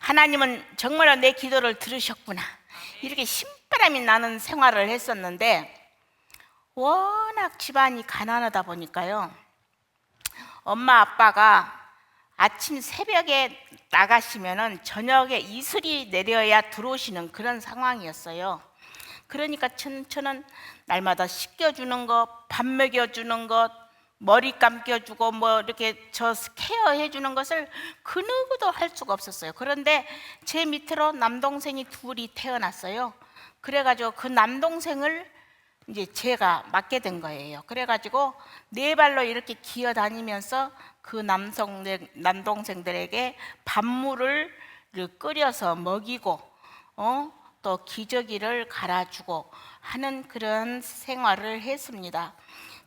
하나님은 정말 내 기도를 들으셨구나. 이렇게 신바람이 나는 생활을 했었는데 워낙 집안이 가난하다 보니까요. 엄마 아빠가 아침 새벽에 나가시면은 저녁에 이슬이 내려야 들어오시는 그런 상황이었어요. 그러니까 저는 날마다 씻겨주는 것, 밥 먹여주는 것, 머리 감겨주고 뭐 이렇게 저 케어해주는 것을 그 누구도 할 수가 없었어요. 그런데 제 밑으로 남동생이 둘이 태어났어요. 그래가지고 그 남동생을 이제 제가 맡게 된 그래가지고 4발로 이렇게 기어다니면서 그 남동생들에게 밥물을 끓여서 먹이고 또 기저귀를 갈아주고 하는 그런 생활을 했습니다.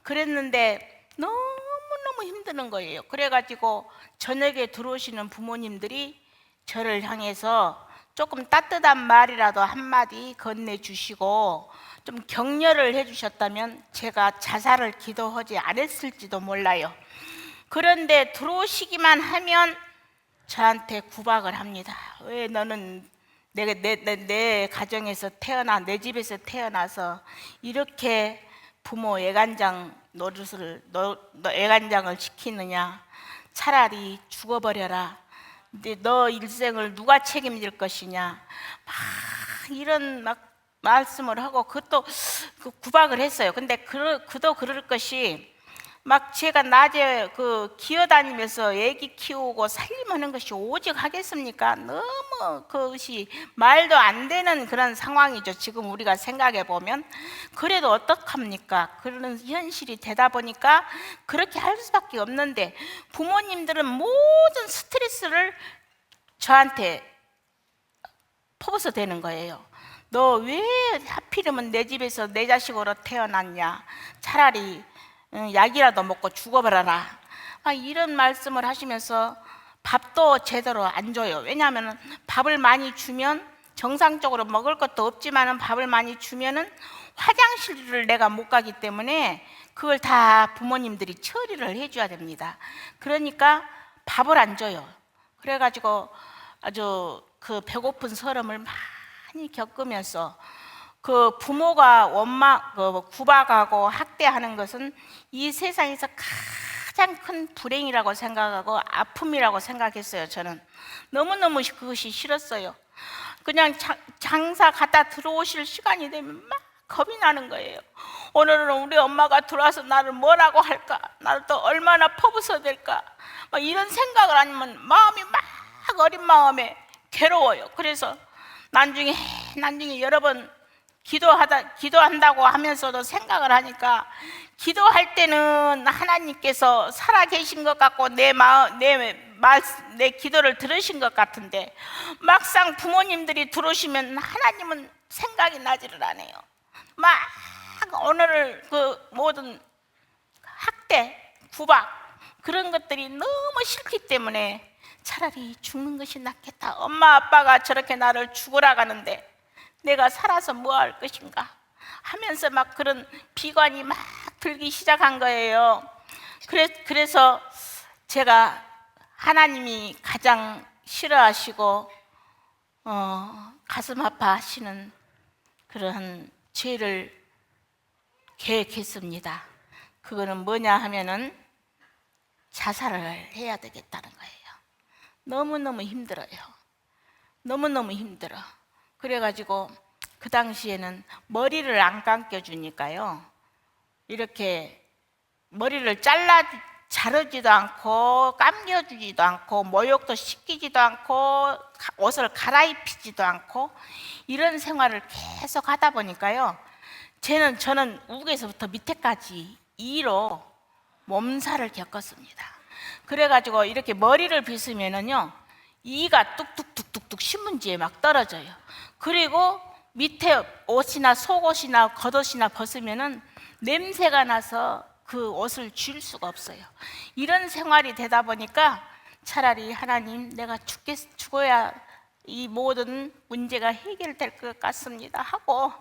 그랬는데 너무너무 힘드는 거예요. 그래가지고 저녁에 들어오시는 부모님들이 저를 향해서 조금 따뜻한 말이라도 한마디 건네주시고 좀 격려를 해주셨다면 제가 자살을 기도하지 않았을지도 몰라요. 그런데 들어오시기만 하면 저한테 구박을 합니다. 왜 너는 내 가정에서 태어나 내 집에서 태어나서 이렇게 부모 애간장 노릇을 애간장을 시키느냐. 차라리 죽어버려라. 근데 너 일생을 누가 책임질 것이냐. 막 이런 막 말씀을 하고 그것도 구박을 했어요. 근데 그도 그럴 것이 막 제가 낮에 기어다니면서 애기 키우고 살림하는 것이 오직 하겠습니까? 너무 그것이 말도 안 되는 그런 상황이죠. 지금 우리가 생각해 보면. 그래도 어떡합니까? 그런 현실이 되다 보니까 그렇게 할 수밖에 없는데 부모님들은 모든 스트레스를 저한테 퍼부어 대는 거예요. 너 왜 하필이면 내 집에서 내 자식으로 태어났냐? 차라리 약이라도 먹고 죽어버려라. 이런 말씀을 하시면서 밥도 제대로 안 줘요. 왜냐하면 밥을 많이 주면 정상적으로 먹을 것도 없지만 밥을 많이 주면은 화장실을 내가 못 가기 때문에 그걸 다 부모님들이 처리를 해줘야 됩니다. 그러니까 밥을 안 줘요. 그래가지고 아주 그 배고픈 서름을 많이 겪으면서 그 부모가 구박하고 학대하는 것은 이 세상에서 가장 큰 불행이라고 생각하고 아픔이라고 생각했어요. 저는 너무너무 그것이 싫었어요. 그냥 장사 갔다 들어오실 시간이 되면 막 겁이 나는 거예요. 오늘은 우리 엄마가 들어와서 나를 뭐라고 할까? 나를 또 얼마나 퍼부숴야 될까? 막 이런 생각을 하면 마음이 막 어린 마음에 괴로워요. 그래서 나중에 여러 번 기도한다고 하면서도 생각을 하니까 기도할 때는 하나님께서 살아계신 것 같고 내 기도를 들으신 것 같은데 막상 부모님들이 들어오시면 하나님은 생각이 나지를 않아요. 막 오늘 그 모든 학대, 구박 그런 것들이 너무 싫기 때문에 차라리 죽는 것이 낫겠다. 엄마 아빠가 저렇게 나를 죽으라 가는데 내가 살아서 뭐 할 것인가 하면서 막 그런 비관이 막 들기 시작한 거예요. 그래서 제가 하나님이 가장 싫어하시고 가슴 아파하시는 그런 죄를 계획했습니다. 그거는 뭐냐 하면은 자살을 해야 되겠다는 거예요. 너무너무 힘들어요. 너무너무 힘들어. 그래가지고 그 당시에는 머리를 안 감겨주니까요, 이렇게 머리를 자르지도 않고 감겨주지도 않고 모욕도 시키지도 않고 옷을 갈아입히지도 않고 이런 생활을 계속 하다 보니까요, 저는 우에서부터 밑에까지 2로 몸살을 겪었습니다. 그래가지고 이렇게 머리를 빗으면은요, 이가 뚝뚝뚝뚝뚝 신문지에 막 떨어져요. 그리고 밑에 옷이나 속옷이나 겉옷이나 벗으면은 냄새가 나서 그 옷을 줄 수가 없어요. 이런 생활이 되다 보니까 차라리 하나님, 내가 죽어야 이 모든 문제가 해결될 것 같습니다 하고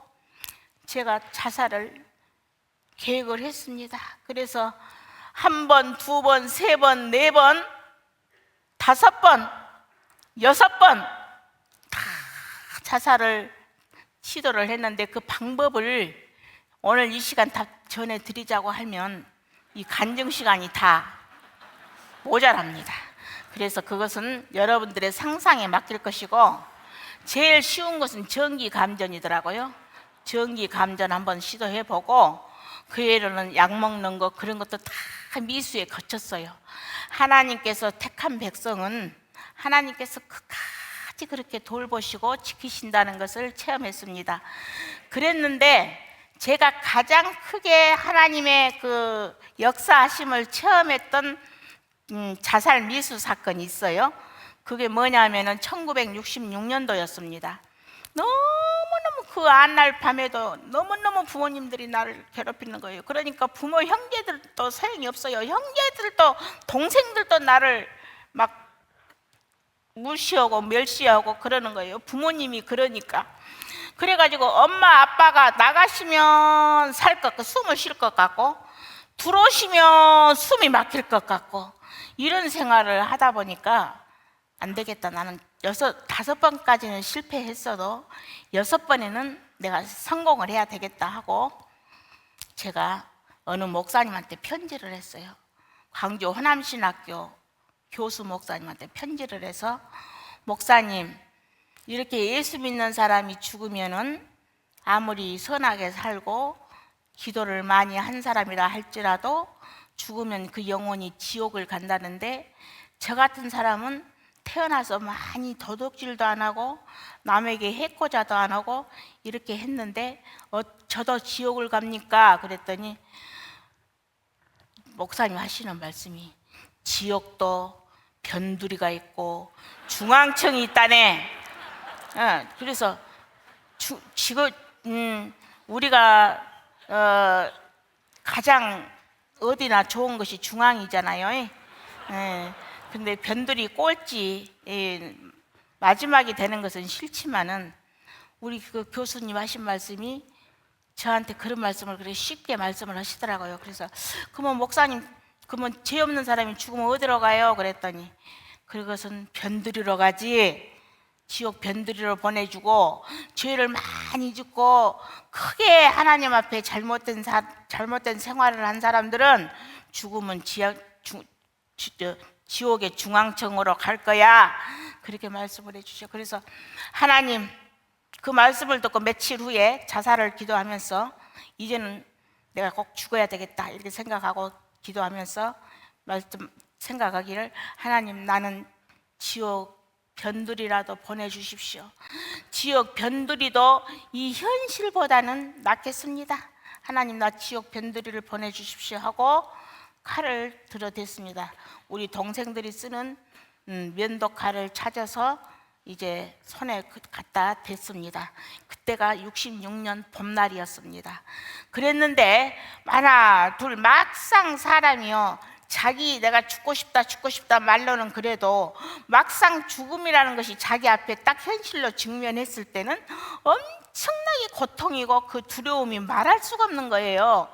제가 자살을 계획을 했습니다. 그래서 1번, 2번, 3번, 4번, 5번, 6번 다 자살을 시도를 했는데 그 방법을 오늘 이 시간 다 전해드리자고 하면 이 간증 시간이 다 모자랍니다. 그래서 그것은 여러분들의 상상에 맡길 것이고, 제일 쉬운 것은 전기감전이더라고요. 전기감전 한번 시도해보고 그 외로는 약 먹는 거 그런 것도 다 미수에 거쳤어요. 하나님께서 택한 백성은 하나님께서 끝까지 그렇게 돌보시고 지키신다는 것을 체험했습니다. 그랬는데 제가 가장 크게 하나님의 그 역사하심을 체험했던 자살 미수 사건이 있어요. 그게 뭐냐면은 1966년도였습니다. 너무너무 그 안날 밤에도 너무너무 부모님들이 나를 괴롭히는 거예요. 그러니까 부모 형제들도 소용이 없어요. 형제들도 동생들도 나를 막 무시하고 멸시하고 그러는 거예요. 부모님이 그러니까. 그래가지고 엄마 아빠가 나가시면 살 것 같고 숨을 쉴 것 같고 들어오시면 숨이 막힐 것 같고 이런 생활을 하다 보니까 안 되겠다. 나는 5번까지는 실패했어도 6번에는 내가 성공을 해야 되겠다 하고 제가 어느 목사님한테 편지를 했어요. 광주 호남신학교 교수 목사님한테 편지를 해서, 목사님, 이렇게 예수 믿는 사람이 죽으면은 아무리 선하게 살고 기도를 많이 한 사람이라 할지라도 죽으면 그 영혼이 지옥을 간다는데, 저 같은 사람은 태어나서 많이 도둑질도 안 하고 남에게 해코자도 안 하고 이렇게 했는데 저도 지옥을 갑니까? 그랬더니 목사님 하시는 말씀이, 지옥도 변두리가 있고 중앙청이 있다네. 그래서 지금 우리가 가장 어디나 좋은 것이 중앙이잖아요. 근데 변두리 꼴찌 마지막이 되는 것은 싫지만은 우리 그 교수님 하신 말씀이 저한테 그런 말씀을 그렇게 쉽게 말씀을 하시더라고요. 그래서 그러면 목사님, 그러면 죄 없는 사람이 죽으면 어디로 가요? 그랬더니 그것은 변두리로 가지, 지옥 변두리로 보내주고 죄를 많이 짓고 크게 하나님 앞에 잘못된 생활을 한 사람들은 죽으면 지옥의 중앙청으로 갈 거야, 그렇게 말씀을 해주셔. 그래서 하나님, 그 말씀을 듣고 며칠 후에 자살을 기도하면서 이제는 내가 꼭 죽어야 되겠다 이렇게 생각하고 기도하면서 생각하기를, 하나님, 나는 지옥 변두리라도 보내주십시오. 지옥 변두리도 이 현실보다는 낫겠습니다. 하나님, 나 지옥 변두리를 보내주십시오 하고 칼을 들어댔습니다. 우리 동생들이 쓰는 면도칼을 찾아서 이제 손에 갖다 댔습니다. 그때가 66년 봄날이었습니다. 그랬는데 하나 둘 막상 사람이요, 내가 죽고 싶다 말로는 그래도 막상 죽음이라는 것이 자기 앞에 딱 현실로 직면했을 때는 엄청나게 고통이고 그 두려움이 말할 수가 없는 거예요.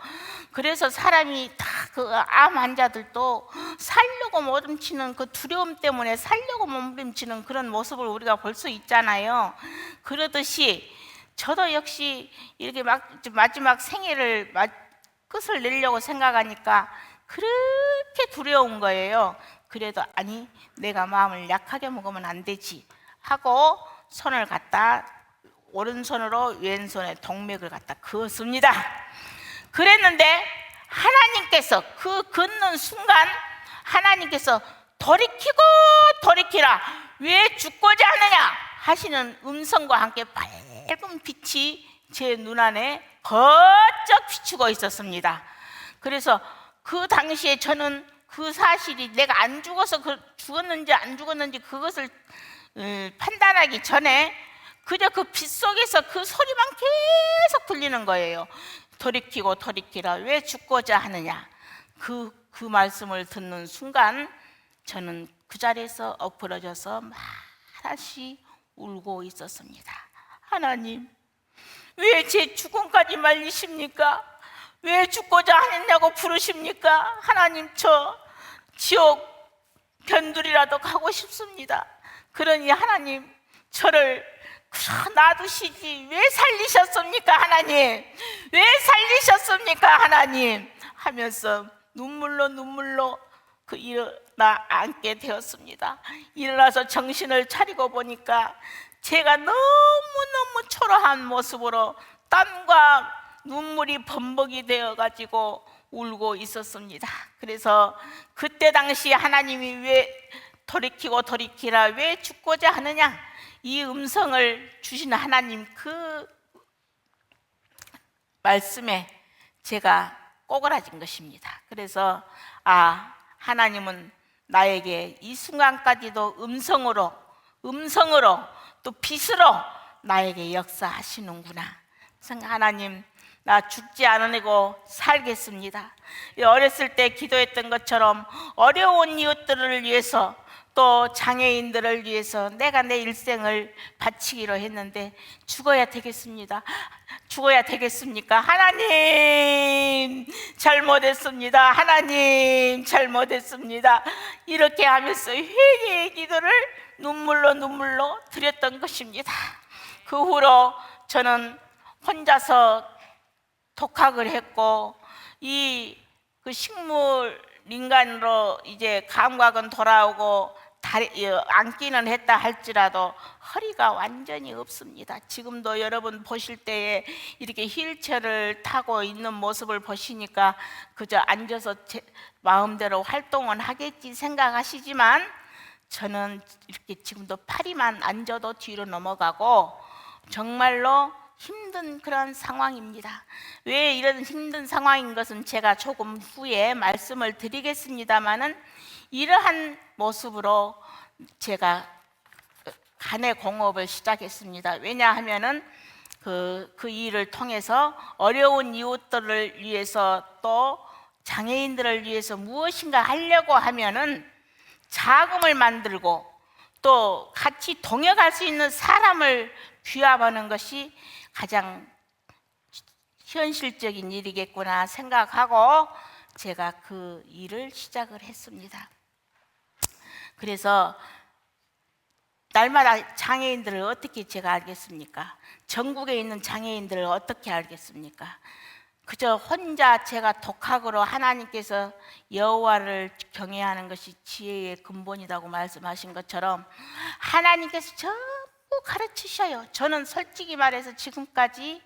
그래서 사람이 다 그 암 환자들도 살려고 몸부림치는 그 두려움 때문에 살려고 몸부림치는 그런 모습을 우리가 볼 수 있잖아요. 그러듯이 저도 역시 이렇게 마지막 생애를 끝을 내려고 생각하니까 그렇게 두려운 거예요. 그래도 아니 내가 마음을 약하게 먹으면 안 되지 하고 손을 갖다 오른손으로 왼손에 동맥을 갖다 그었습니다. 그랬는데 하나님께서 그 긋는 순간 하나님께서 돌이키고 돌이키라 왜 죽고자 하느냐 하시는 음성과 함께 밝은 빛이 제 눈안에 번쩍 비추고 있었습니다. 그래서 그 당시에 저는 그 사실이 내가 안 죽어서 죽었는지 안 죽었는지 그것을 판단하기 전에 그저 그 빛 속에서 그 소리만 계속 들리는 거예요. 돌이키고 돌이키라 왜 죽고자 하느냐. 그 말씀을 듣는 순간 저는 그 자리에서 엎어져서 말없이 울고 있었습니다. 하나님, 왜 제 죽음까지 말리십니까? 왜 죽고자 하느냐고 부르십니까? 하나님, 저 지옥 변두리라도 가고 싶습니다. 그러니 하나님, 저를 놔두시지 왜 살리셨습니까? 하나님, 왜 살리셨습니까? 하나님 하면서 눈물로 일어나 앉게 되었습니다. 일어나서 정신을 차리고 보니까 제가 너무너무 초라한 모습으로 땀과 눈물이 범벅이 되어가지고 울고 있었습니다. 그래서 그때 당시 하나님이 왜 돌이키고 돌이키라 왜 죽고자 하느냐 이 음성을 주신 하나님 그 말씀에 제가 꼬그라진 것입니다. 그래서 하나님은 나에게 이 순간까지도 음성으로 또 빛으로 나에게 역사하시는구나. 하나님, 나 죽지 않으려고 살겠습니다. 어렸을 때 기도했던 것처럼 어려운 이웃들을 위해서 또 장애인들을 위해서 내가 내 일생을 바치기로 했는데 죽어야 되겠습니까? 하나님, 잘못했습니다. 하나님, 잘못했습니다. 이렇게 하면서 회개의 기도를 눈물로 드렸던 것입니다. 그 후로 저는 혼자서 독학을 했고 그 식물 인간으로 이제 감각은 돌아오고 앉기는 했다 할지라도 허리가 완전히 없습니다. 지금도 여러분 보실 때에 이렇게 휠체어를 타고 있는 모습을 보시니까 그저 앉아서 제 마음대로 활동은 하겠지 생각하시지만 저는 이렇게 지금도 팔이만 앉아도 뒤로 넘어가고 정말로 힘든 그런 상황입니다. 왜 이런 힘든 상황인 것은 제가 조금 후에 말씀을 드리겠습니다마는 이러한 모습으로 제가 간의 공업을 시작했습니다. 왜냐하면은 그 일을 통해서 어려운 이웃들을 위해서 또 장애인들을 위해서 무엇인가 하려고 하면은 자금을 만들고 또 같이 동역할 수 있는 사람을 귀합하는 것이 가장 현실적인 일이겠구나 생각하고 제가 그 일을 시작을 했습니다. 그래서 날마다 장애인들을 어떻게 제가 알겠습니까? 전국에 있는 장애인들을 어떻게 알겠습니까? 그저 혼자 제가 독학으로 하나님께서 여호와를 경외하는 것이 지혜의 근본이라고 말씀하신 것처럼 하나님께서 전부 가르치셔요. 저는 솔직히 말해서 지금까지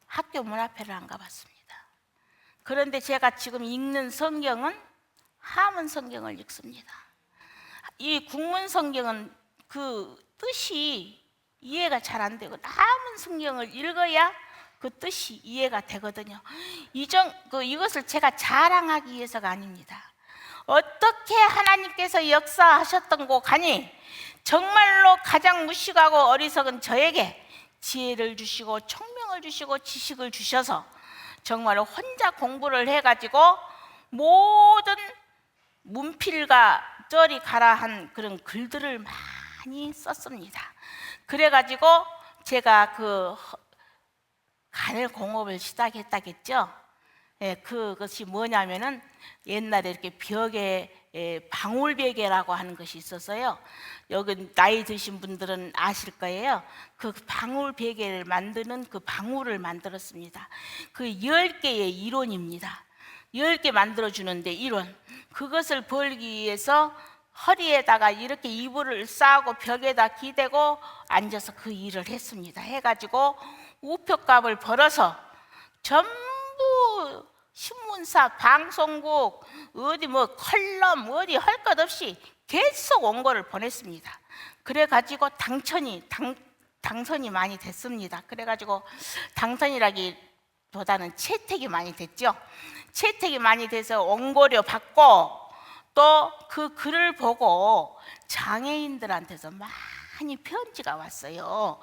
학교 문 앞에를 안 가봤습니다. 그런데 제가 지금 읽는 성경은 하문 성경을 읽습니다. 이 국문 성경은 그 뜻이 이해가 잘 안 되고 하문 성경을 읽어야 그 뜻이 이해가 되거든요. 이것을 제가 자랑하기 위해서가 아닙니다. 어떻게 하나님께서 역사하셨던 고 가니 정말로 가장 무식하고 어리석은 저에게 지혜를 주시고 총명을 주시고 지식을 주셔서 정말로 혼자 공부를 해가지고 모든 문필과 쩌리 가라 한 그런 글들을 많이 썼습니다. 그래가지고 제가 그 간을 공업을 시작했다겠죠. 그것이 뭐냐면은 옛날에 이렇게 벽에 방울베개라고 하는 것이 있었어요. 여기 나이 드신 분들은 아실 거예요. 그 방울베개를 만드는 그 방울을 만들었습니다. 그 10개의 이론입니다. 10개 만들어주는데 1원. 그것을 벌기 위해서 허리에다가 이렇게 이불을 싸고 벽에다 기대고 앉아서 그 일을 했습니다. 해가지고 우표값을 벌어서 전부 신문사, 방송국, 어디 뭐 컬럼, 어디 할 것 없이 계속 원고를 보냈습니다. 그래가지고 당선이 많이 됐습니다. 그래가지고 당선이라기보다는 채택이 많이 됐죠. 채택이 많이 돼서 원고료 받고 또 그 글을 보고 장애인들한테서 많이 편지가 왔어요.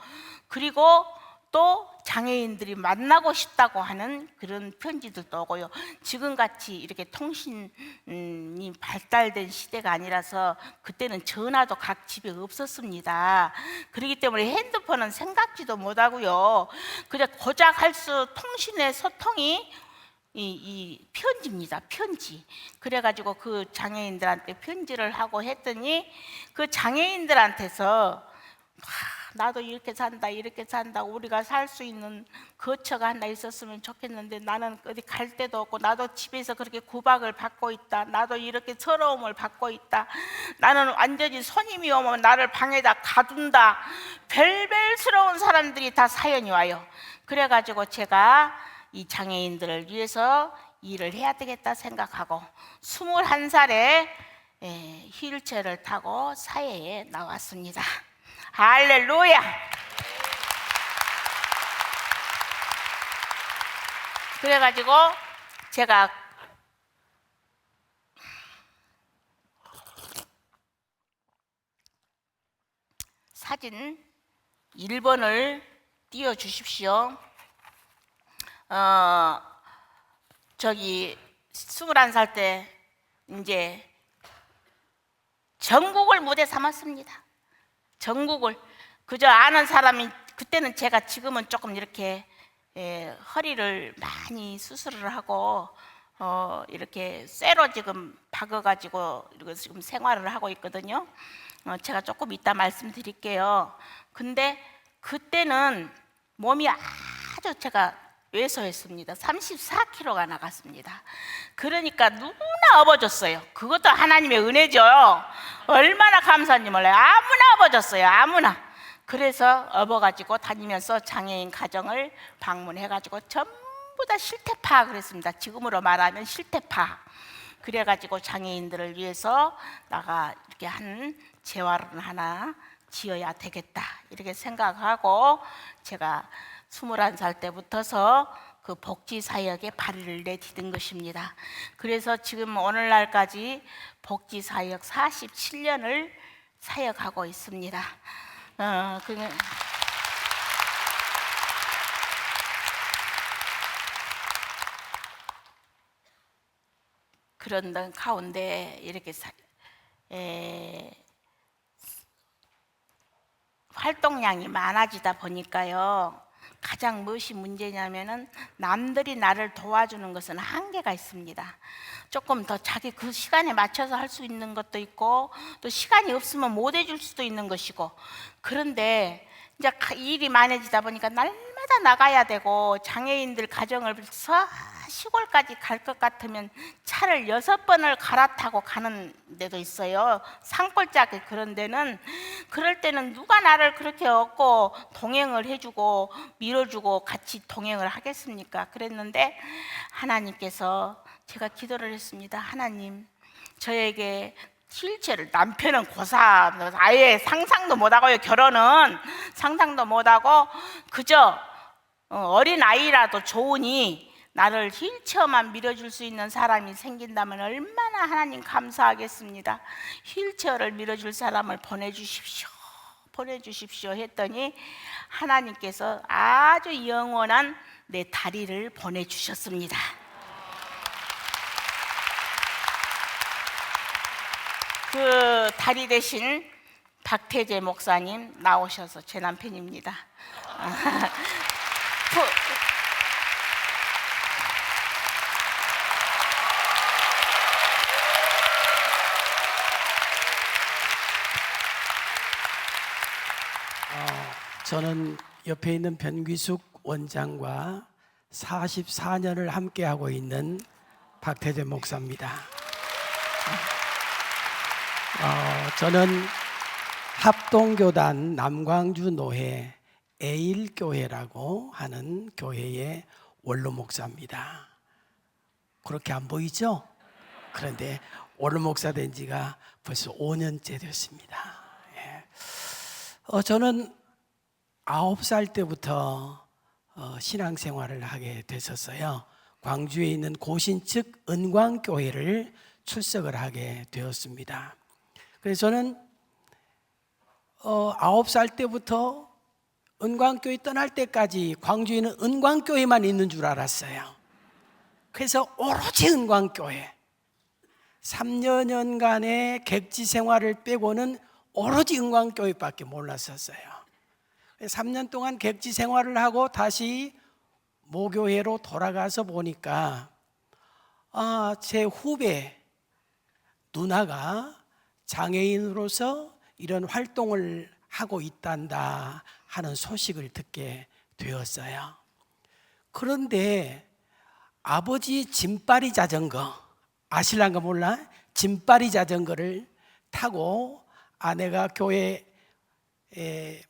그리고 또 장애인들이 만나고 싶다고 하는 그런 편지들도 오고요. 지금같이 이렇게 통신이 발달된 시대가 아니라서 그때는 전화도 각 집에 없었습니다. 그렇기 때문에 핸드폰은 생각지도 못하고요. 그냥 고작 할 수 통신의 소통이 이 편지입니다. 편지. 그래가지고 그 장애인들한테 편지를 하고 했더니 그 장애인들한테서 나도 이렇게 산다 우리가 살 수 있는 거처가 하나 있었으면 좋겠는데 나는 어디 갈 데도 없고 나도 집에서 그렇게 구박을 받고 있다. 나도 이렇게 서러움을 받고 있다. 나는 완전히 손님이 오면 나를 방에다 가둔다. 별별스러운 사람들이 다 사연이 와요. 그래가지고 제가 이 장애인들을 위해서 일을 해야 되겠다 생각하고 21살에 휠체어를 타고 사회에 나왔습니다. 할렐루야! 그래가지고 제가 사진 1번을 띄워주십시오. 저기 21살 때 이제 전국을 무대 삼았습니다. 전국을 그저 아는 사람이 그때는 제가 지금은 조금 이렇게 허리를 많이 수술을 하고 이렇게 쇠로 지금 박아가지고 지금 생활을 하고 있거든요. 제가 조금 이따 말씀드릴게요. 근데 그때는 몸이 아주 제가 왜소했습니다. 34kg가 나갔습니다. 그러니까 누구나 업어줬어요. 그것도 하나님의 은혜죠. 얼마나 감사한지 몰라요. 아무나 업어줬어요. 아무나. 그래서 업어가지고 다니면서 장애인 가정을 방문해가지고 전부 다 실태파 그랬습니다. 지금으로 말하면 실태파. 그래가지고 장애인들을 위해서 나가 이렇게 한 재활은 하나 지어야 되겠다 이렇게 생각하고 제가 21살 때부터서 그 복지사역에 발을 내디딘 것입니다. 그래서 지금 오늘날까지 복지사역 47년을 사역하고 있습니다. 그런 가운데 이렇게 활동량이 많아지다 보니까요. 가장 무엇이 문제냐면은 남들이 나를 도와주는 것은 한계가 있습니다. 조금 더 자기 그 시간에 맞춰서 할 수 있는 것도 있고 또 시간이 없으면 못 해줄 수도 있는 것이고 그런데 이제 일이 많아지다 보니까 날마다 나가야 되고 장애인들 가정을 시골까지 갈 것 같으면 차를 6번을 갈아타고 가는 데도 있어요. 산골짜기 그런 데는. 그럴 때는 누가 나를 그렇게 얻고 동행을 해주고 밀어주고 같이 동행을 하겠습니까? 그랬는데 하나님께서 제가 기도를 했습니다. 하나님, 저에게 휠체어를, 남편은 고3, 아예 상상도 못하고요. 결혼은 상상도 못하고 그저 어린 아이라도 좋으니 나를 휠체어만 밀어줄 수 있는 사람이 생긴다면 얼마나 하나님 감사하겠습니다. 휠체어를 밀어줄 사람을 보내주십시오 했더니 하나님께서 아주 영원한 내 다리를 보내주셨습니다. 그 다리 대신 박태재 목사님 나오셔서 제 남편입니다. 저는 옆에 있는 변귀숙 원장과 44년을 함께하고 있는 박태재 목사입니다. 저는 합동교단 남광주 노회 에일교회라고 하는 교회의 원로 목사입니다. 그렇게 안 보이죠? 그런데 원로 목사 된 지가 벌써 5년째 됐습니다. 저는 9살 때부터 신앙생활을 하게 됐었어요. 광주에 있는 고신측 은광교회를 출석을 하게 되었습니다. 그래서 저는 9살 때부터 은광교회 떠날 때까지 광주에는 은광교회만 있는 줄 알았어요. 그래서 오로지 은광교회 3년간의 객지 생활을 빼고는 오로지 은광교회밖에 몰랐었어요. 3년 동안 객지 생활을 하고 다시 모교회로 돌아가서 보니까 제 후배 누나가 장애인으로서 이런 활동을 하고 있단다 하는 소식을 듣게 되었어요. 그런데 아버지 짐바리 자전거 아실란가 몰라? 짐바리 자전거를 타고 아내가 교회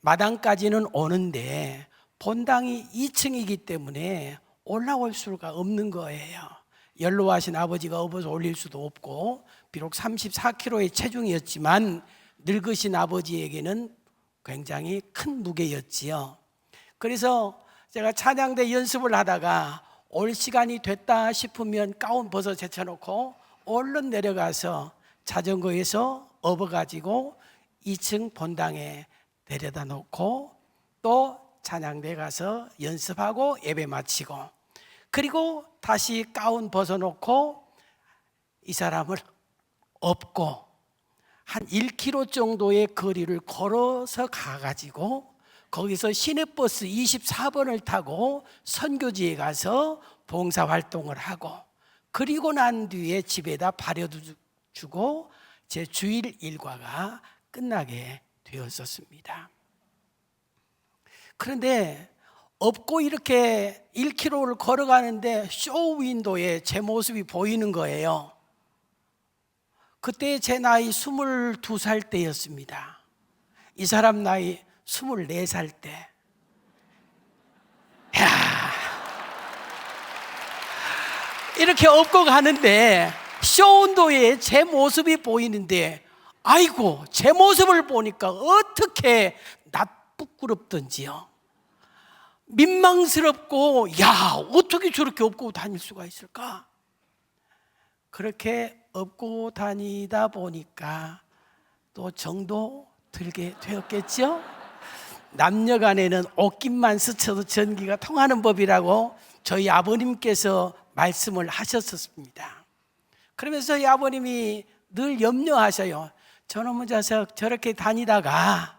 마당까지는 오는데 본당이 2층이기 때문에 올라올 수가 없는 거예요. 연로하신 아버지가 업어서 올릴 수도 없고, 비록 34kg의 체중이었지만 늙으신 아버지에게는 굉장히 큰 무게였지요. 그래서 제가 찬양대 연습을 하다가 올 시간이 됐다 싶으면 가운 벗어 제쳐놓고 얼른 내려가서 자전거에서 업어가지고 2층 본당에 내려다 놓고 또 찬양대 가서 연습하고 예배 마치고, 그리고 다시 가운 벗어놓고 이 사람을 업고 한 1km 정도의 거리를 걸어서 가가지고 거기서 시내버스 24번을 타고 선교지에 가서 봉사활동을 하고, 그리고 난 뒤에 집에다 발여주고 제 주일 일과가 끝나게 되었었습니다. 그런데 업고 이렇게 1km를 걸어가는데 쇼 윈도에 제 모습이 보이는 거예요. 그때 제 나이 22살 때였습니다. 이 사람 나이 24살 때. 야, 이렇게 업고 가는데 쇼 윈도에 제 모습이 보이는데, 아이고 제 모습을 보니까 어떻게 부끄럽던지요. 민망스럽고, 야 어떻게 저렇게 업고 다닐 수가 있을까? 그렇게 업고 다니다 보니까 또 정도 들게 되었겠죠. 남녀 간에는 옷깃만 스쳐도 전기가 통하는 법이라고 저희 아버님께서 말씀을 하셨었습니다. 그러면서 저희 아버님이 늘 염려하셔요. 저놈의 자식 저렇게 다니다가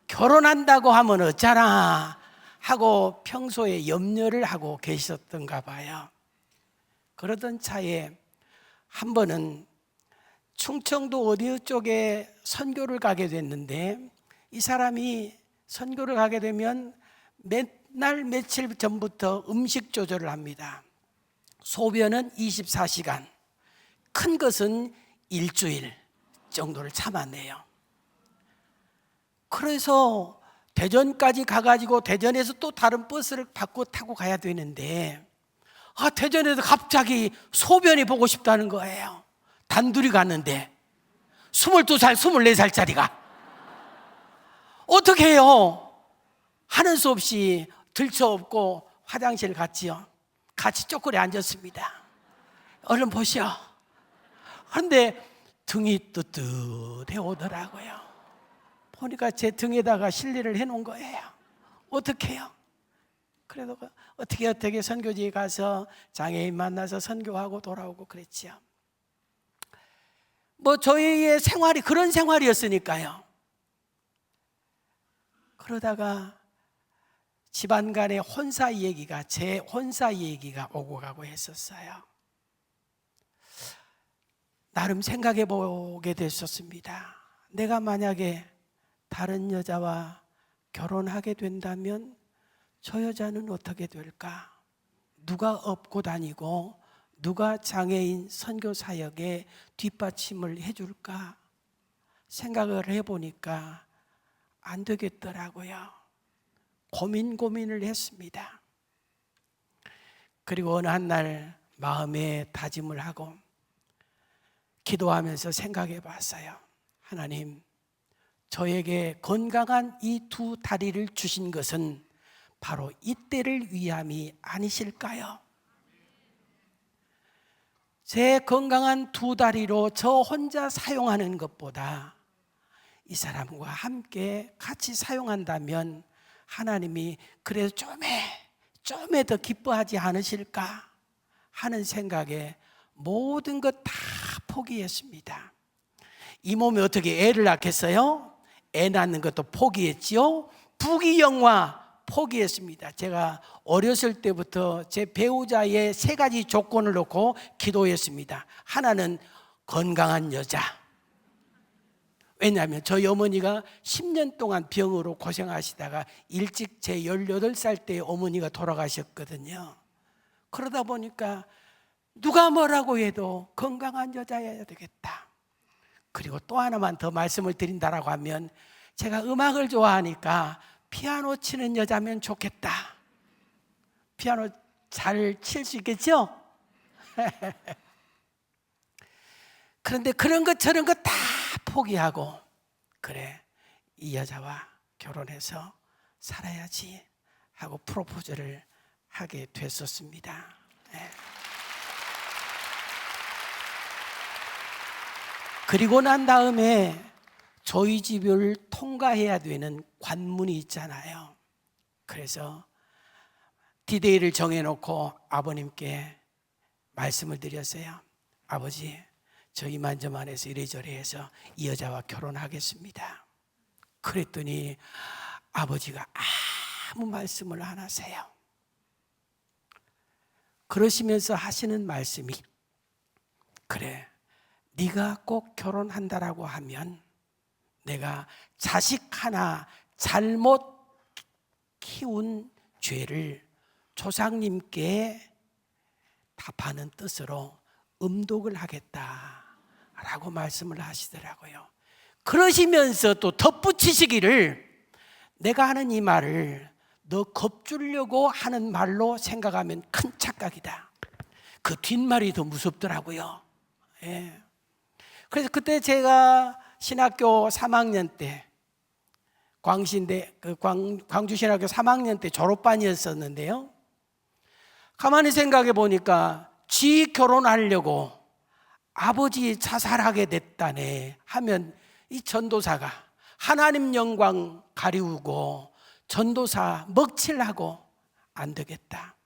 결혼한다고 하면 어쩌나 하고 평소에 염려를 하고 계셨던가 봐요. 그러던 차에 한 번은 충청도 어디 쪽에 선교를 가게 됐는데, 이 사람이 선교를 가게 되면 맨날 며칠 전부터 음식 조절을 합니다. 소변은 24시간, 큰 것은 일주일 정도를 참아내요. 그래서 대전까지 가가지고 대전에서 또 다른 버스를 바꿔 타고 가야 되는데, 대전에서 갑자기 소변이 보고 싶다는 거예요. 단둘이 갔는데 22살, 24살짜리가 어떻게 해요? 하는 수 없이 들쳐업고 화장실 갔지요. 같이 쪼그려 앉았습니다. 얼른 보시오. 그런데 등이 뜨뜻해 오더라고요. 보니까 제 등에다가 실리를 해놓은 거예요. 어떻게 해요? 그래도 어떻게 선교지에 가서 장애인 만나서 선교하고 돌아오고 그랬지요. 저희의 생활이 그런 생활이었으니까요. 그러다가 집안 간의 혼사 얘기가, 제 혼사 얘기가 오고 가고 했었어요. 나름 생각해 보게 됐었습니다. 내가 만약에 다른 여자와 결혼하게 된다면 저 여자는 어떻게 될까? 누가 업고 다니고 누가 장애인 선교 사역에 뒷받침을 해줄까 생각을 해보니까 안 되겠더라고요. 고민을 했습니다. 그리고 어느 한 날 마음에 다짐을 하고 기도하면서 생각해 봤어요. 하나님, 저에게 건강한 이 두 다리를 주신 것은 바로 이때를 위함이 아니실까요? 제 건강한 두 다리로 저 혼자 사용하는 것보다 이 사람과 함께 같이 사용한다면 하나님이 그래도 좀에 더 기뻐하지 않으실까 하는 생각에 모든 것 다 포기했습니다. 이 몸이 어떻게 애를 낳겠어요? 애 낳는 것도 포기했지요. 부귀영화 포기했습니다. 제가 어렸을 때부터 제 배우자의 세 가지 조건을 놓고 기도했습니다. 하나는 건강한 여자. 왜냐하면 저희 어머니가 10년 동안 병으로 고생하시다가 일찍 제 18살 때 어머니가 돌아가셨거든요. 그러다 보니까 누가 뭐라고 해도 건강한 여자여야 되겠다. 그리고 또 하나만 더 말씀을 드린다라고 하면 제가 음악을 좋아하니까 피아노 치는 여자면 좋겠다. 피아노 잘 칠 수 있겠죠? 그런데 그런 것 저런 것 다 포기하고 그래, 이 여자와 결혼해서 살아야지 하고 프로포즈를 하게 됐었습니다. 네. 그리고 난 다음에 저희 집을 통과해야 되는 관문이 있잖아요. 그래서 디데이를 정해놓고 아버님께 말씀을 드렸어요. 아버지, 저 이만저만해서 이래저래 해서 이 여자와 결혼하겠습니다. 그랬더니 아버지가 아무 말씀을 안 하세요. 그러시면서 하시는 말씀이, 그래, 네가 꼭 결혼한다라고 하면 내가 자식 하나 잘못 키운 죄를 조상님께 답하는 뜻으로 음독을 하겠다라고 말씀을 하시더라고요. 그러시면서 또 덧붙이시기를, 내가 하는 이 말을 너 겁주려고 하는 말로 생각하면 큰 착각이다. 그 뒷말이 더 무섭더라고요. 예. 그래서 그때 제가 신학교 3학년 때 광주신학교 3학년 때 졸업반이었었는데요. 가만히 생각해 보니까 지 결혼하려고 아버지 자살하게 됐다네 하면 이 전도사가 하나님 영광 가리우고 전도사 먹칠하고 안 되겠다.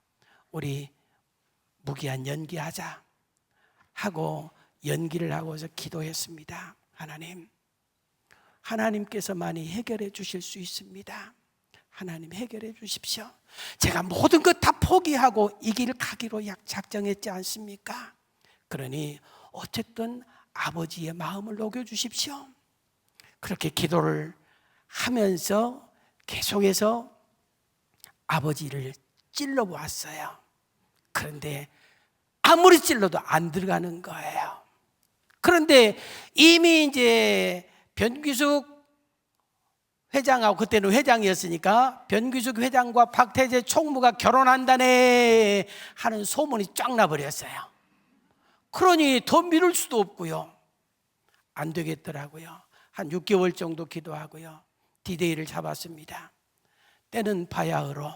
우리 무기한 연기하자 하고 연기를 하고서 기도했습니다. 하나님께서만이 해결해 주실 수 있습니다. 하나님 해결해 주십시오. 제가 모든 것 다 포기하고 이 길 가기로 작정했지 않습니까? 그러니 어쨌든 아버지의 마음을 녹여주십시오. 그렇게 기도를 하면서 계속해서 아버지를 찔러보았어요. 그런데 아무리 찔러도 안 들어가는 거예요. 그런데 이미 이제 변규숙 회장하고, 그때는 회장이었으니까 변규숙 회장과 박태재 총무가 결혼한다네 하는 소문이 쫙 나버렸어요. 그러니 더 미룰 수도 없고요. 안 되겠더라고요. 한 6개월 정도 기도하고요. 디데이를 잡았습니다. 때는 바야흐로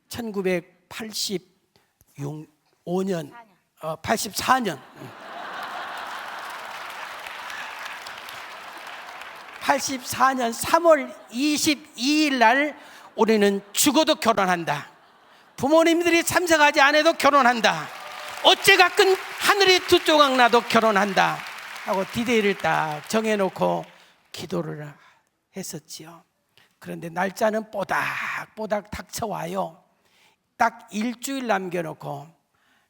1984년 84년 3월 22일 날 우리는 죽어도 결혼한다. 부모님들이 참석하지 않아도 결혼한다. 어째가끔 하늘이 두 조각 나도 결혼한다 하고 디데이를 딱 정해놓고 기도를 했었지요. 그런데 날짜는 뽀닥뽀닥 닥쳐와요. 딱 일주일 남겨놓고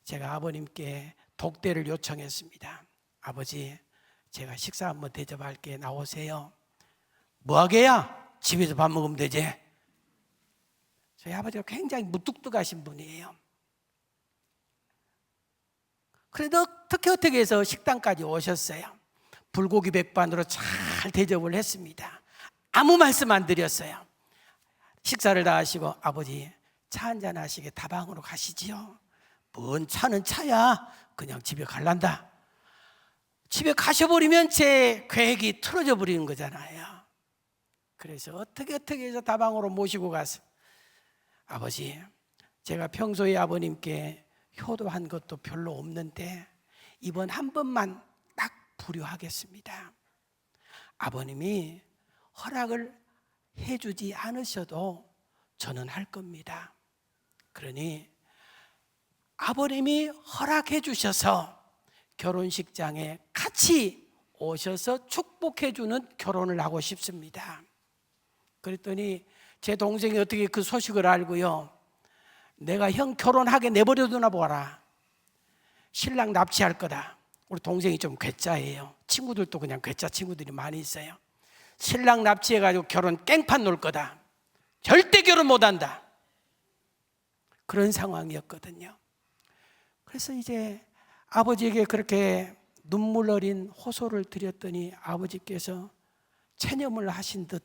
제가 아버님께 독대를 요청했습니다. 아버지, 제가 식사 한번 대접할게, 나오세요. 뭐하게야? 집에서 밥 먹으면 되지. 저희 아버지가 굉장히 무뚝뚝하신 분이에요. 그래도 어떻게 해서 식당까지 오셨어요. 불고기 백반으로 잘 대접을 했습니다. 아무 말씀 안 드렸어요. 식사를 다 하시고 아버지 차 한잔 하시게 다방으로 가시지요. 뭔 차는 차야. 그냥 집에 갈란다. 집에 가셔버리면 제 계획이 틀어져 버리는 거잖아요. 그래서 어떻게 해서 다방으로 모시고 가서 아버지 제가 평소에 아버님께 효도한 것도 별로 없는데 이번 한 번만 딱 불효하겠습니다. 아버님이 허락을 해주지 않으셔도 저는 할 겁니다. 그러니 아버님이 허락해 주셔서 결혼식장에 같이 오셔서 축복해 주는 결혼을 하고 싶습니다. 그랬더니 제 동생이 어떻게 그 소식을 알고요. 내가 형 결혼하게 내버려 두나 보라. 신랑 납치할 거다. 우리 동생이 좀 괴짜예요. 친구들도 그냥 괴짜 친구들이 많이 있어요. 신랑 납치해가지고 결혼 깽판 놓을 거다. 절대 결혼 못한다. 그런 상황이었거든요. 그래서 이제 아버지에게 그렇게 눈물 어린 호소를 드렸더니 아버지께서 체념을 하신 듯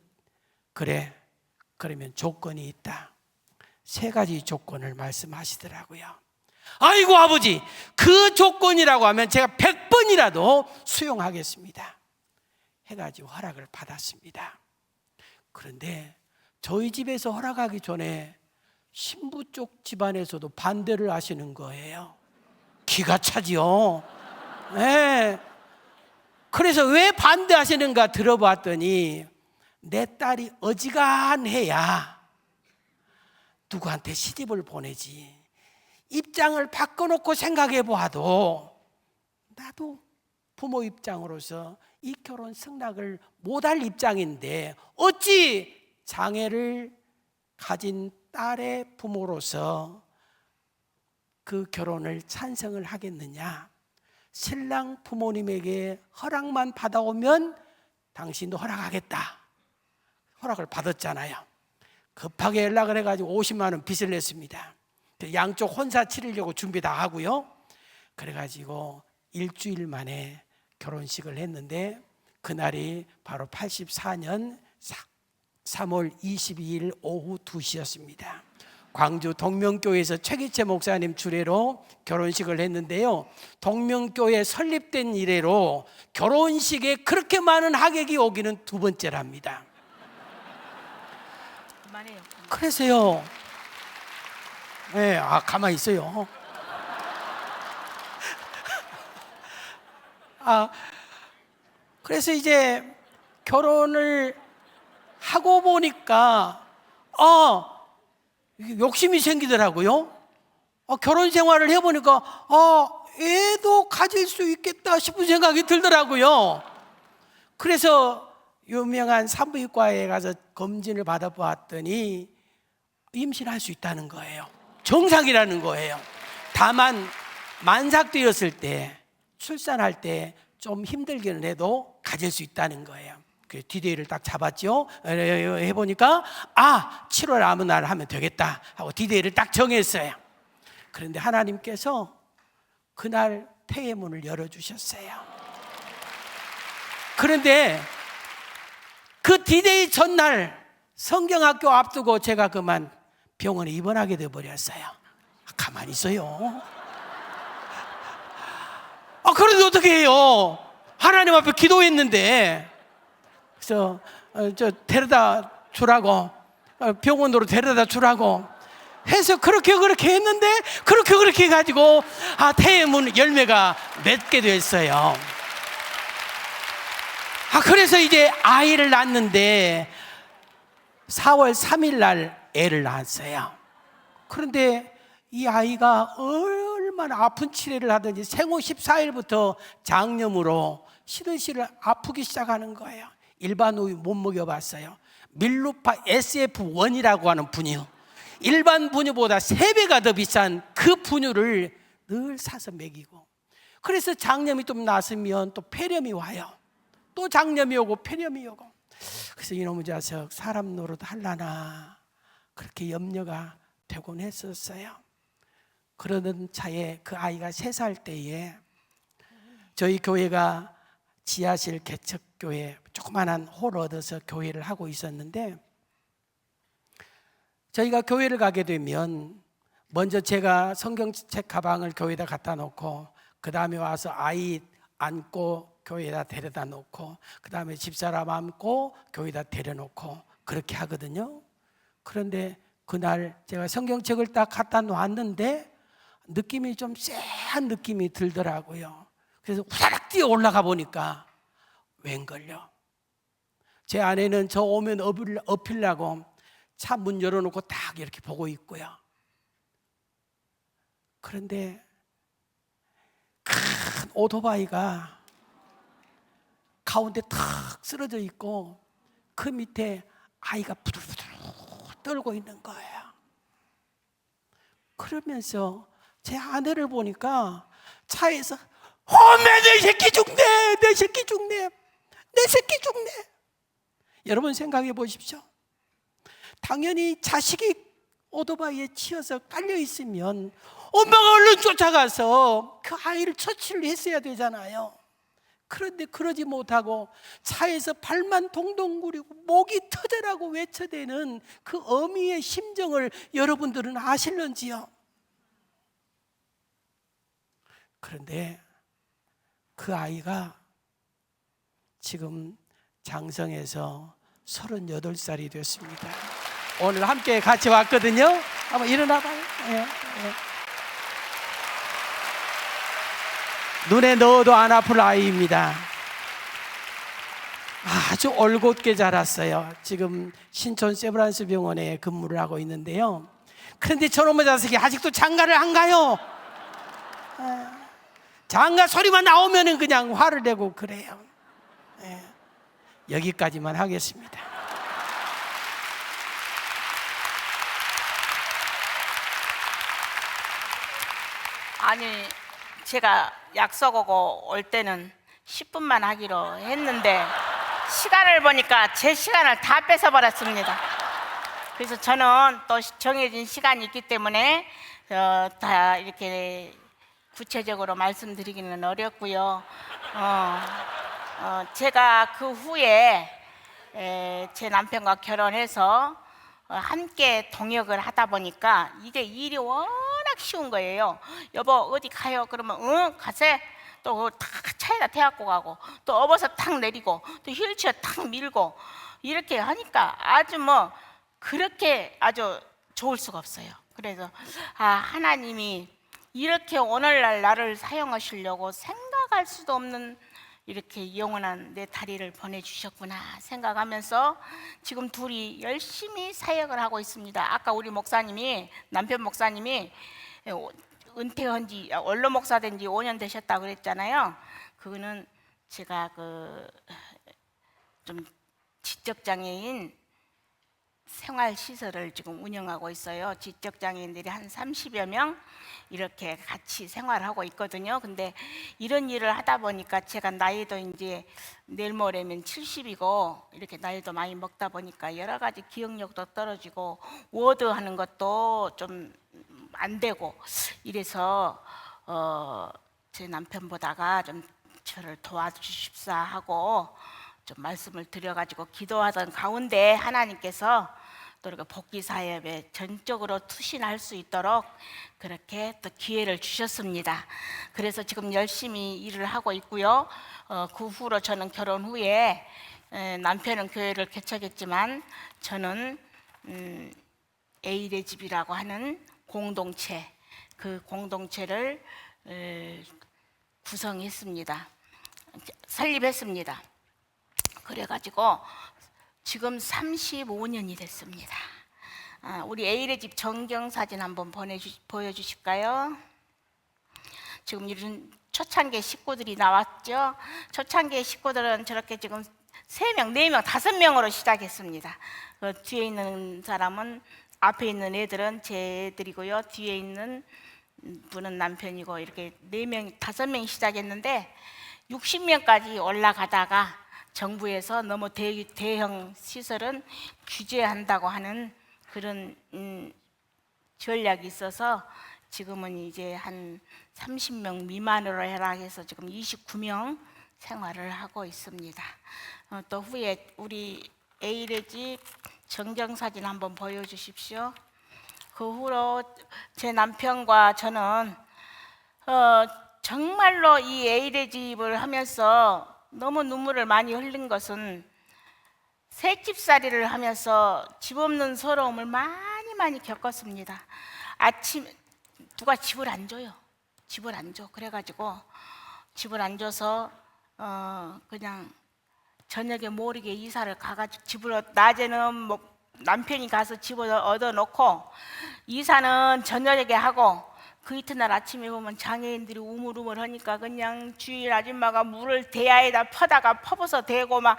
그래 그러면 조건이 있다. 3가지 조건을 말씀하시더라고요. 아이고 아버지 그 조건이라고 하면 제가 100번이라도 수용하겠습니다 해가지고 허락을 받았습니다. 그런데 저희 집에서 허락하기 전에 신부 쪽 집안에서도 반대를 하시는 거예요. 기가 차지요. 네. 그래서 왜 반대하시는가 들어봤더니 내 딸이 어지간해야 누구한테 시집을 보내지. 입장을 바꿔놓고 생각해 보아도 나도 부모 입장으로서 이 결혼 승낙을 못할 입장인데 어찌 장애를 가진 딸의 부모로서 그 결혼을 찬성을 하겠느냐. 신랑 부모님에게 허락만 받아오면 당신도 허락하겠다. 허락을 받았잖아요. 급하게 연락을 해가지고 50만 원 빚을 냈습니다. 양쪽 혼사 치르려고 준비 다 하고요. 그래가지고 일주일 만에 결혼식을 했는데 그날이 바로 84년 3월 22일 오후 2시였습니다. 광주 동명교회에서 최기채 목사님 주례로 결혼식을 했는데요. 동명교회 설립된 이래로 결혼식에 그렇게 많은 하객이 오기는 2번째랍니다. 그래서요. 네, 가만히 있어요. 그래서 이제 결혼을 하고 보니까 욕심이 생기더라고요. 결혼 생활을 해보니까 애도 가질 수 있겠다 싶은 생각이 들더라고요. 그래서 유명한 산부인과에 가서 검진을 받아보았더니 임신할 수 있다는 거예요. 정상이라는 거예요. 다만 만삭되었을 때 출산할 때 좀 힘들기는 해도 가질 수 있다는 거예요. 그 디데이를 딱 잡았죠. 해보니까 7월 아무 날 하면 되겠다 하고 디데이를 딱 정했어요. 그런데 하나님께서 그날 태의 문을 열어주셨어요. 그런데 그 디데이 전날 성경학교 앞두고 제가 그만 병원에 입원하게 되어버렸어요. 가만히 있어요. 그런데 어떻게 해요? 하나님 앞에 기도했는데. 그래서 데려다 주라고, 병원으로 데려다 주라고 해서 그렇게 했는데 그렇게 해가지고 태의 문 열매가 맺게 됐어요. 그래서 이제 아이를 낳았는데 4월 3일 날 애를 낳았어요. 그런데 이 아이가 얼마나 아픈 치료를 하든지 생후 14일부터 장염으로 시들시들 아프기 시작하는 거예요. 일반 우유 못 먹여봤어요. 밀루파 SF1이라고 하는 분유, 일반 분유보다 3배가 더 비싼 그 분유를 늘 사서 먹이고, 그래서 장염이 좀 났으면 또 폐렴이 와요. 또 장염이 오고 폐렴이 오고. 그래서 이놈의 자석 사람 노릇 할라나 그렇게 염려가 되곤 했었어요. 그러던 차에 그 아이가 3살 때에 저희 교회가 지하실 개척교회 조그만한 홀 얻어서 교회를 하고 있었는데, 저희가 교회를 가게 되면 먼저 제가 성경책 가방을 교회에다 갖다 놓고, 그 다음에 와서 아이 안고 교회에다 데려다 놓고, 그 다음에 집사람 안고 교회에다 데려놓고 그렇게 하거든요. 그런데 그날 제가 성경책을 딱 갖다 놓았는데 느낌이 좀 쎄한 느낌이 들더라고요. 그래서 후다닥 뛰어 올라가 보니까 웬걸요, 제 아내는 저 오면 업히려고 차 문 열어놓고 딱 이렇게 보고 있고요. 그런데 큰 오토바이가 가운데 탁 쓰러져 있고 그 밑에 아이가 부들부들 떨고 있는 거예요. 그러면서 제 아내를 보니까 차에서 내 새끼 죽네, 내 새끼 죽네, 내 새끼 죽네. 여러분 생각해 보십시오. 당연히 자식이 오토바이에 치여서 깔려 있으면 엄마가 얼른 쫓아가서 그 아이를 처치를 했어야 되잖아요. 그런데 그러지 못하고 차에서 발만 동동 구리고 목이 터져라고 외쳐대는 그 어미의 심정을 여러분들은 아실런지요? 그런데 그 아이가 지금 장성에서 38살이 됐습니다. 오늘 함께 같이 왔거든요. 한번 일어나봐요. 예. 눈에 넣어도 안 아플 아이입니다. 아주 올곧게 자랐어요. 지금 신촌 세브란스 병원에 근무를 하고 있는데요. 그런데 저놈의 자식이 아직도 장가를 안 가요. 장가 소리만 나오면 그냥 화를 내고 그래요. 여기까지만 하겠습니다. 아니, 제가 약속하고 올 때는 10분만 하기로 했는데 시간을 보니까 제 시간을 다 뺏어버렸습니다. 그래서 저는 또 정해진 시간이 있기 때문에 다 이렇게 구체적으로 말씀드리기는 어렵고요. 제가 그 후에 제 남편과 결혼해서 함께 동역을 하다 보니까 이게 일이 워낙 쉬운 거예요. 여보 어디 가요? 그러면 응 가세. 또 차에다 태워갖고 가고 또 업어서 탁 내리고 또 휠체어 탁 밀고 이렇게 하니까 아주 뭐 그렇게 아주 좋을 수가 없어요. 그래서 하나님이 이렇게 오늘날 나를 사용하시려고 생각할 수도 없는 이렇게 영원한 내 다리를 보내주셨구나 생각하면서 지금 둘이 열심히 사역을 하고 있습니다. 아까 우리 목사님이, 남편 목사님이 은퇴한 지, 원로 목사 된 지 5년 되셨다고 그랬잖아요. 그거는 제가 좀 지적장애인 생활시설을 지금 운영하고 있어요. 지적장애인들이 한 30여 명 이렇게 같이 생활하고 있거든요. 근데 이런 일을 하다 보니까 제가 나이도 이제 내일 모레면 70이고 이렇게 나이도 많이 먹다 보니까 여러 가지 기억력도 떨어지고 워드 하는 것도 좀 안 되고 이래서 제 남편 보다가 좀 저를 도와주십사 하고 좀 말씀을 드려가지고 기도하던 가운데 하나님께서 또 이렇게 복귀 사역에 전적으로 투신할 수 있도록 그렇게 또 기회를 주셨습니다. 그래서 지금 열심히 일을 하고 있고요. 그 후로 저는 결혼 후에 남편은 교회를 개척했지만 저는 에일의 집이라고 하는 공동체, 그 공동체를 구성했습니다. 설립했습니다. 그래가지고 지금 35년이 됐습니다. 우리 에일의 집 정경사진 한번 보여주실까요? 지금 이런 초창기 식구들이 나왔죠. 초창기 식구들은 저렇게 지금 3명, 4명, 5명으로 시작했습니다. 뒤에 있는 사람은, 앞에 있는 애들은 제 애들이고요. 뒤에 있는 분은 남편이고 이렇게 4명, 5명이 시작했는데 60명까지 올라가다가 정부에서 너무 대형 시설은 규제한다고 하는 그런 전략이 있어서 지금은 이제 한 30명 미만으로 해라 해서 지금 29명 생활을 하고 있습니다. 또 후에 우리 A의 집 정경사진 한번 보여주십시오. 그 후로 제 남편과 저는 정말로 이 A의 집을 하면서 너무 눈물을 많이 흘린 것은 새집살이를 하면서 집 없는 서러움을 많이 겪었습니다. 아침 누가 집을 안 줘요. 집을 안 줘. 그래가지고 집을 안 줘서 그냥 저녁에 모르게 이사를 가가지고 집을 낮에는 뭐 남편이 가서 집을 얻어놓고 이사는 저녁에 하고 그 이튿날 아침에 보면 장애인들이 우물우물 하니까 그냥 주일 아줌마가 물을 대야에다 퍼다가 퍼부어서 대고 막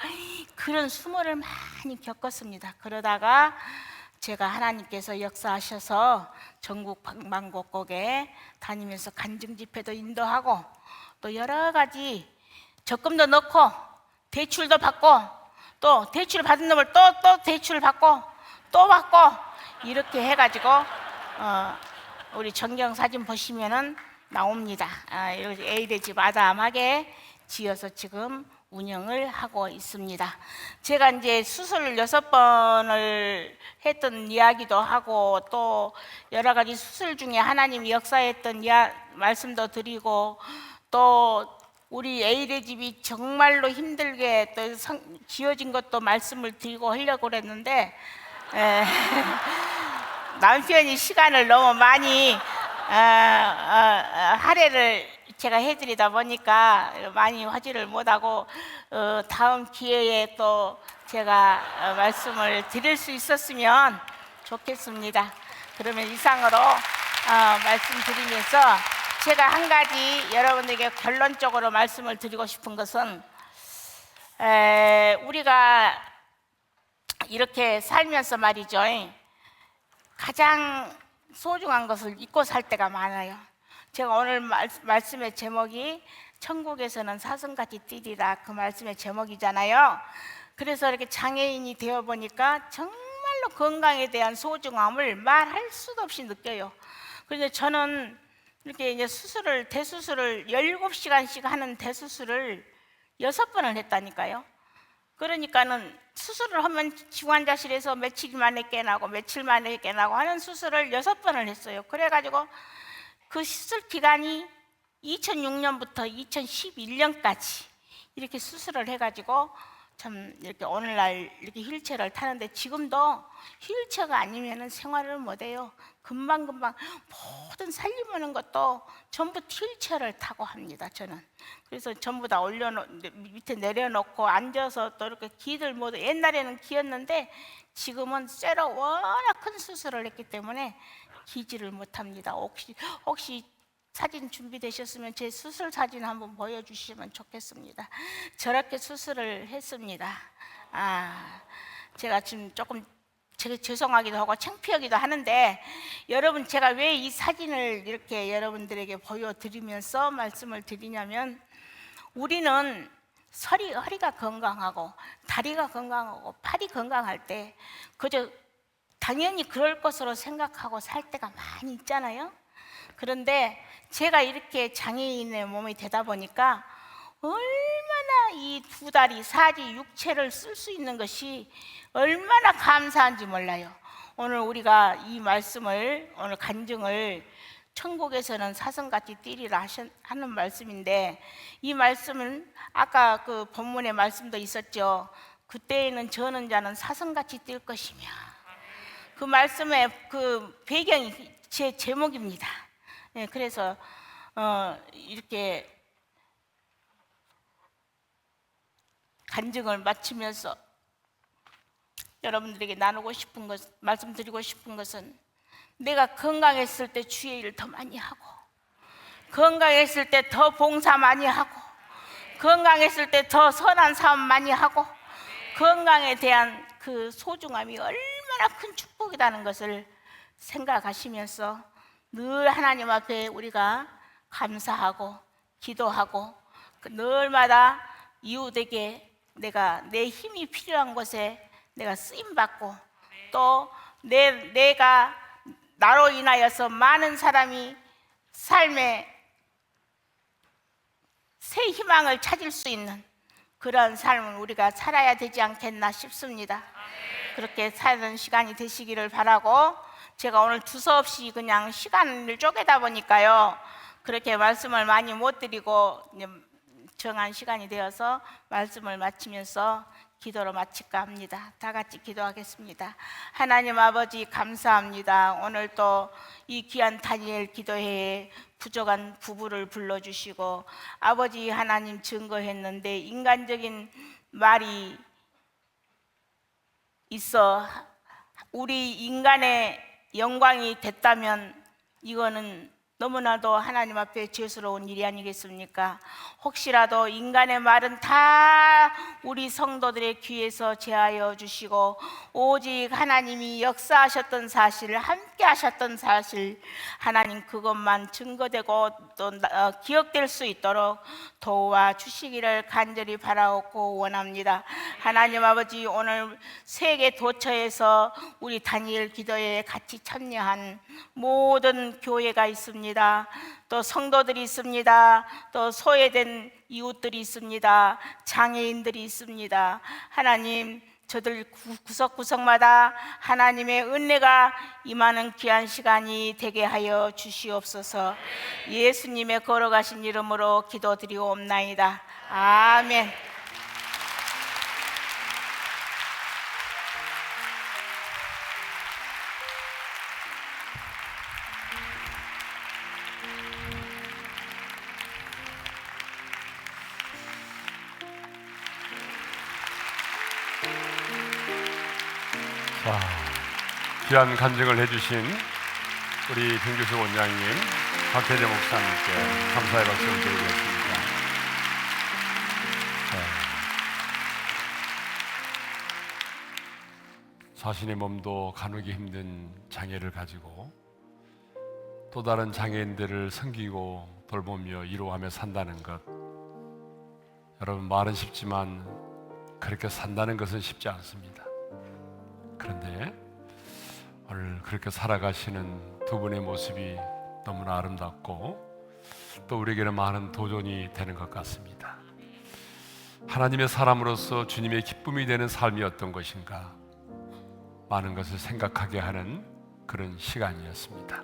그런 수모를 많이 겪었습니다. 그러다가 제가 하나님께서 역사하셔서 전국 방방곡곡에 다니면서 간증 집회도 인도하고 또 여러 가지 적금도 넣고 대출도 받고 또 대출 받은 놈을 또 대출을 받고 또 받고 이렇게 해가지고 우리 전경 사진 보시면은 나옵니다. 이렇게 A의 집 아담하게 지어서 지금 운영을 하고 있습니다. 제가 이제 수술 6번을 했던 이야기도 하고 또 여러 가지 수술 중에 하나님이 역사했던 말씀도 드리고 또 우리 A의 집이 정말로 힘들게 또 지어진 것도 말씀을 드리고 하려고 그랬는데 남편이 시간을 너무 많이 할애를 제가 해드리다 보니까 많이 화제를 못하고 다음 기회에 또 제가 말씀을 드릴 수 있었으면 좋겠습니다. 그러면 이상으로 말씀드리면서 제가 한 가지 여러분에게 결론적으로 말씀을 드리고 싶은 것은 우리가 이렇게 살면서 말이죠, 가장 소중한 것을 잊고 살 때가 많아요. 제가 오늘 말씀의 제목이 천국에서는 사슴같이 뛰리라, 그 말씀의 제목이잖아요. 그래서 이렇게 장애인이 되어 보니까 정말로 건강에 대한 소중함을 말할 수도 없이 느껴요. 그런데 저는 이렇게 이제 대수술을 17시간씩 하는 대수술을 6번을 했다니까요. 그러니까는 수술을 하면 중환자실에서 며칠 만에 깨나고 며칠 만에 깨나고 하는 수술을 6번을 했어요. 그래가지고 그 수술 기간이 2006년부터 2011년까지 이렇게 수술을 해가지고 참 이렇게 오늘날 이렇게 휠체어를 타는데 지금도 휠체어가 아니면은 생활을 못해요. 금방금방 모든 살림하는 것도 전부 휠체어를 타고 합니다. 저는 그래서 전부 다 밑에 내려놓고 앉아서 또 이렇게 기들 모두 옛날에는 기었는데 지금은 쇠로 워낙 큰 수술을 했기 때문에 기지를 못합니다. 혹시 사진 준비되셨으면 제 수술 사진 한번 보여주시면 좋겠습니다. 저렇게 수술을 했습니다. 제가 지금 조금 죄송하기도 하고 창피하기도 하는데 여러분, 제가 왜 이 사진을 이렇게 여러분들에게 보여드리면서 말씀을 드리냐면 우리는 허리가 건강하고 다리가 건강하고 팔이 건강할 때 그저 당연히 그럴 것으로 생각하고 살 때가 많이 있잖아요. 그런데 제가 이렇게 장애인의 몸이 되다 보니까 얼마나 이 두 다리, 사지, 육체를 쓸 수 있는 것이 얼마나 감사한지 몰라요. 오늘 우리가 이 말씀을, 오늘 간증을 천국에서는 사슴같이 뛰리라 하는 말씀인데, 이 말씀은 아까 그 본문의 말씀도 있었죠. 그때에는 저는 자는 사슴같이 뛸 것이며, 그 말씀의 그 배경이 제 제목입니다. 네, 그래서 이렇게 간증을 마치면서 여러분들에게 나누고 싶은 것, 말씀드리고 싶은 것은 내가 건강했을 때 주의 일을 더 많이 하고, 건강했을 때 더 봉사 많이 하고, 건강했을 때 더 선한 삶 많이 하고, 건강에 대한 그 소중함이 얼마나 큰 축복이라는 것을 생각하시면서 늘 하나님 앞에 우리가 감사하고 기도하고 늘마다 이웃에게 내가 내 힘이 필요한 곳에 내가 쓰임받고 또 내가 나로 인하여서 많은 사람이 삶에 새 희망을 찾을 수 있는 그런 삶을 우리가 살아야 되지 않겠나 싶습니다. 그렇게 사는 시간이 되시기를 바라고, 제가 오늘 두서없이 그냥 시간을 쪼개다 보니까요 그렇게 말씀을 많이 못 드리고 정한 시간이 되어서 말씀을 마치면서 기도로 마칠까 합니다. 다 같이 기도하겠습니다. 하나님 아버지 감사합니다. 오늘 또 이 귀한 다니엘 기도회에 부족한 부부를 불러주시고, 아버지 하나님 증거했는데 인간적인 말이 있어 우리 인간의 영광이 됐다면 이거는 너무나도 하나님 앞에 죄스러운 일이 아니겠습니까? 혹시라도 인간의 말은 다 우리 성도들의 귀에서 제하여 주시고, 오직 하나님이 역사하셨던 사실, 함께 하셨던 사실, 하나님 그것만 증거되고 또 기억될 수 있도록 도와주시기를 간절히 바라옵고 원합니다. 하나님 아버지, 오늘 세계 도처에서 우리 다니엘 기도회에 같이 참여한 모든 교회가 있습니다. 또 성도들이 있습니다. 또 소외된 이웃들이 있습니다. 장애인들이 있습니다. 하나님, 저들 구석구석마다 하나님의 은혜가 임하는 귀한 시간이 되게 하여 주시옵소서. 예수님의 걸어가신 이름으로 기도드리옵나이다. 아멘. 자, 귀한 간증을 해주신 우리 변교수 원장님, 박혜재 목사님께 감사의 박수를 드리겠습니다. 자신의 몸도 가누기 힘든 장애를 가지고 또 다른 장애인들을 섬기고 돌보며 위로하며 산다는 것, 여러분 말은 쉽지만 그렇게 산다는 것은 쉽지 않습니다. 그런데 오늘 그렇게 살아가시는 두 분의 모습이 너무나 아름답고 또 우리에게는 많은 도전이 되는 것 같습니다. 하나님의 사람으로서 주님의 기쁨이 되는 삶이 어떤 것인가, 많은 것을 생각하게 하는 그런 시간이었습니다.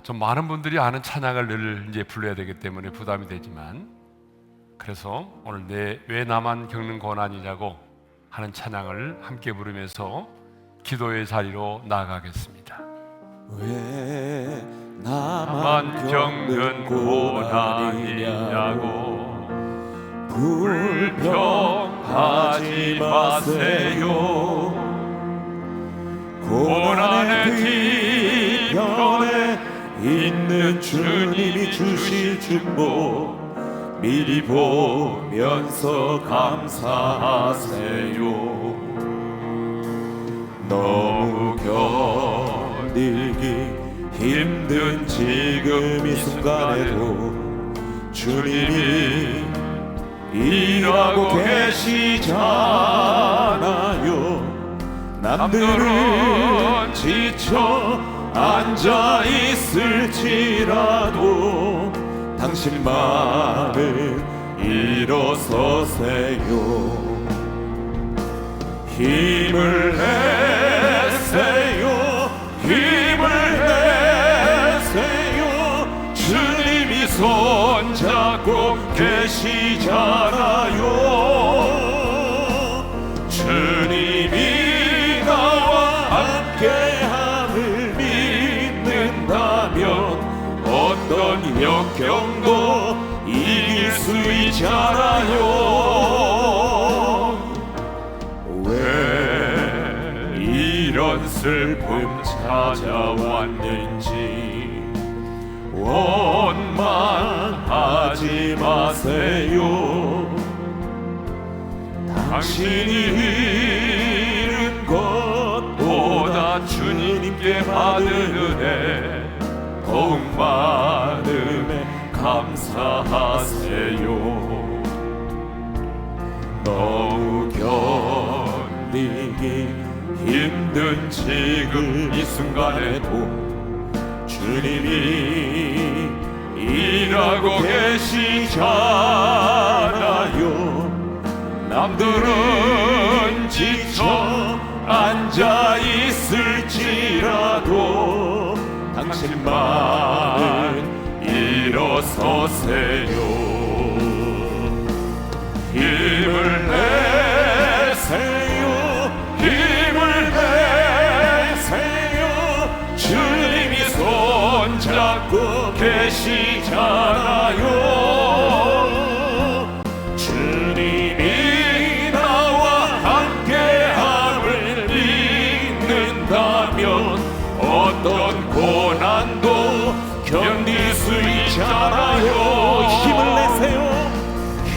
좀 많은 분들이 아는 찬양을 늘 이제 불러야 되기 때문에 부담이 되지만, 그래서 오늘 왜 나만 겪는 고난이냐고 하는 찬양을 함께 부르면서 기도의 자리로 나아가겠습니다. 왜 나만 겪는 고난이냐고 불평하지 마세요. 고난의 뒤편에 있는 주님이 주실 축복 미리 보면서 감사하세요. 너무 견디기 힘든 지금 이 순간에도 주님이 일하고 계시잖아요. 남들은 지쳐 앉아 있을지라도 당신만은 일어서세요. 힘을 내세요. 힘을 내세요. 주님이 손잡고 계시잖아요. 주님이 나와 함께함을 믿는다면 어떤 역경도 이길 수 있잖아요. 왜 이런 슬픔 찾아왔는지 원망하지 마세요. 당신이 잃은 것보다 주님께 받은 은혜 더욱 많음에 감사하세요. 너무 견디기 힘든 지금 이 순간에도 주님이 일하고 계시잖아요. 남들은 지쳐 앉아 있을지라도 당신만은 일어서세요. 힘을 내세요. 힘을 내세요. 주님이 손잡고 계시잖아요. 주님이 나와 함께함을 믿는다면 어떤 고난도 견딜 수 있잖아요. 힘을 내세요.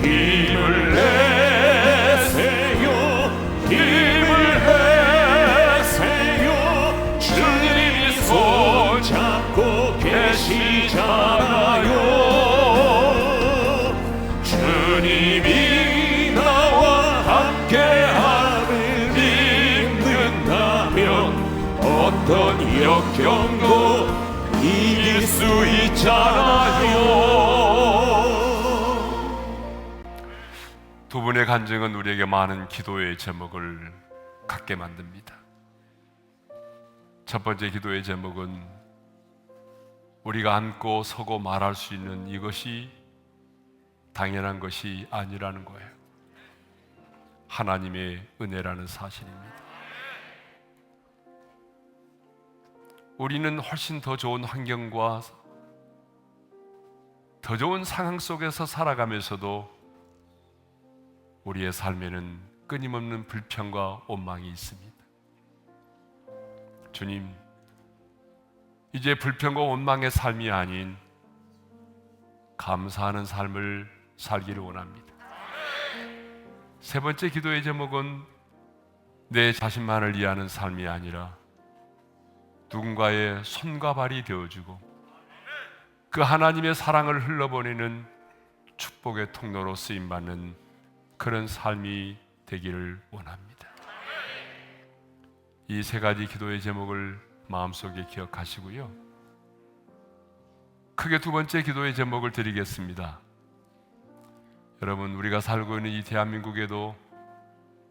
힘을 내세요. 힘을 내세요. 주님이 손잡고 계시잖아요. 주님이 나와 함께함을 믿는다면 어떤 역경도 이길 수 있잖아요. 두 분의 간증은 우리에게 많은 기도의 제목을 갖게 만듭니다. 첫 번째 기도의 제목은 우리가 앉고 서고 말할 수 있는 이것이 당연한 것이 아니라는 거예요. 하나님의 은혜라는 사실입니다. 우리는 훨씬 더 좋은 환경과 더 좋은 상황 속에서 살아가면서도 우리의 삶에는 끊임없는 불평과 원망이 있습니다. 주님, 이제 불평과 원망의 삶이 아닌 감사하는 삶을 살기를 원합니다. 세 번째 기도의 제목은 내 자신만을 위하는 삶이 아니라 누군가의 손과 발이 되어주고 그 하나님의 사랑을 흘러보내는 축복의 통로로 쓰임받는 그런 삶이 되기를 원합니다. 이 세 가지 기도의 제목을 마음속에 기억하시고요. 크게 두 번째 기도의 제목을 드리겠습니다. 여러분, 우리가 살고 있는 이 대한민국에도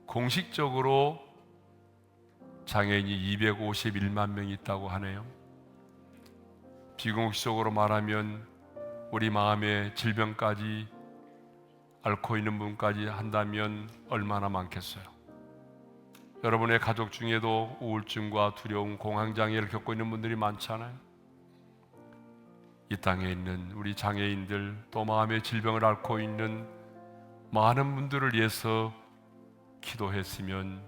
공식적으로 장애인이 251만 명이 있다고 하네요. 비공식적으로 말하면 우리 마음의 질병까지 앓고 있는 분까지 한다면 얼마나 많겠어요. 여러분의 가족 중에도 우울증과 두려움, 공황장애를 겪고 있는 분들이 많잖아요. 이 땅에 있는 우리 장애인들, 또 마음의 질병을 앓고 있는 많은 분들을 위해서 기도했으면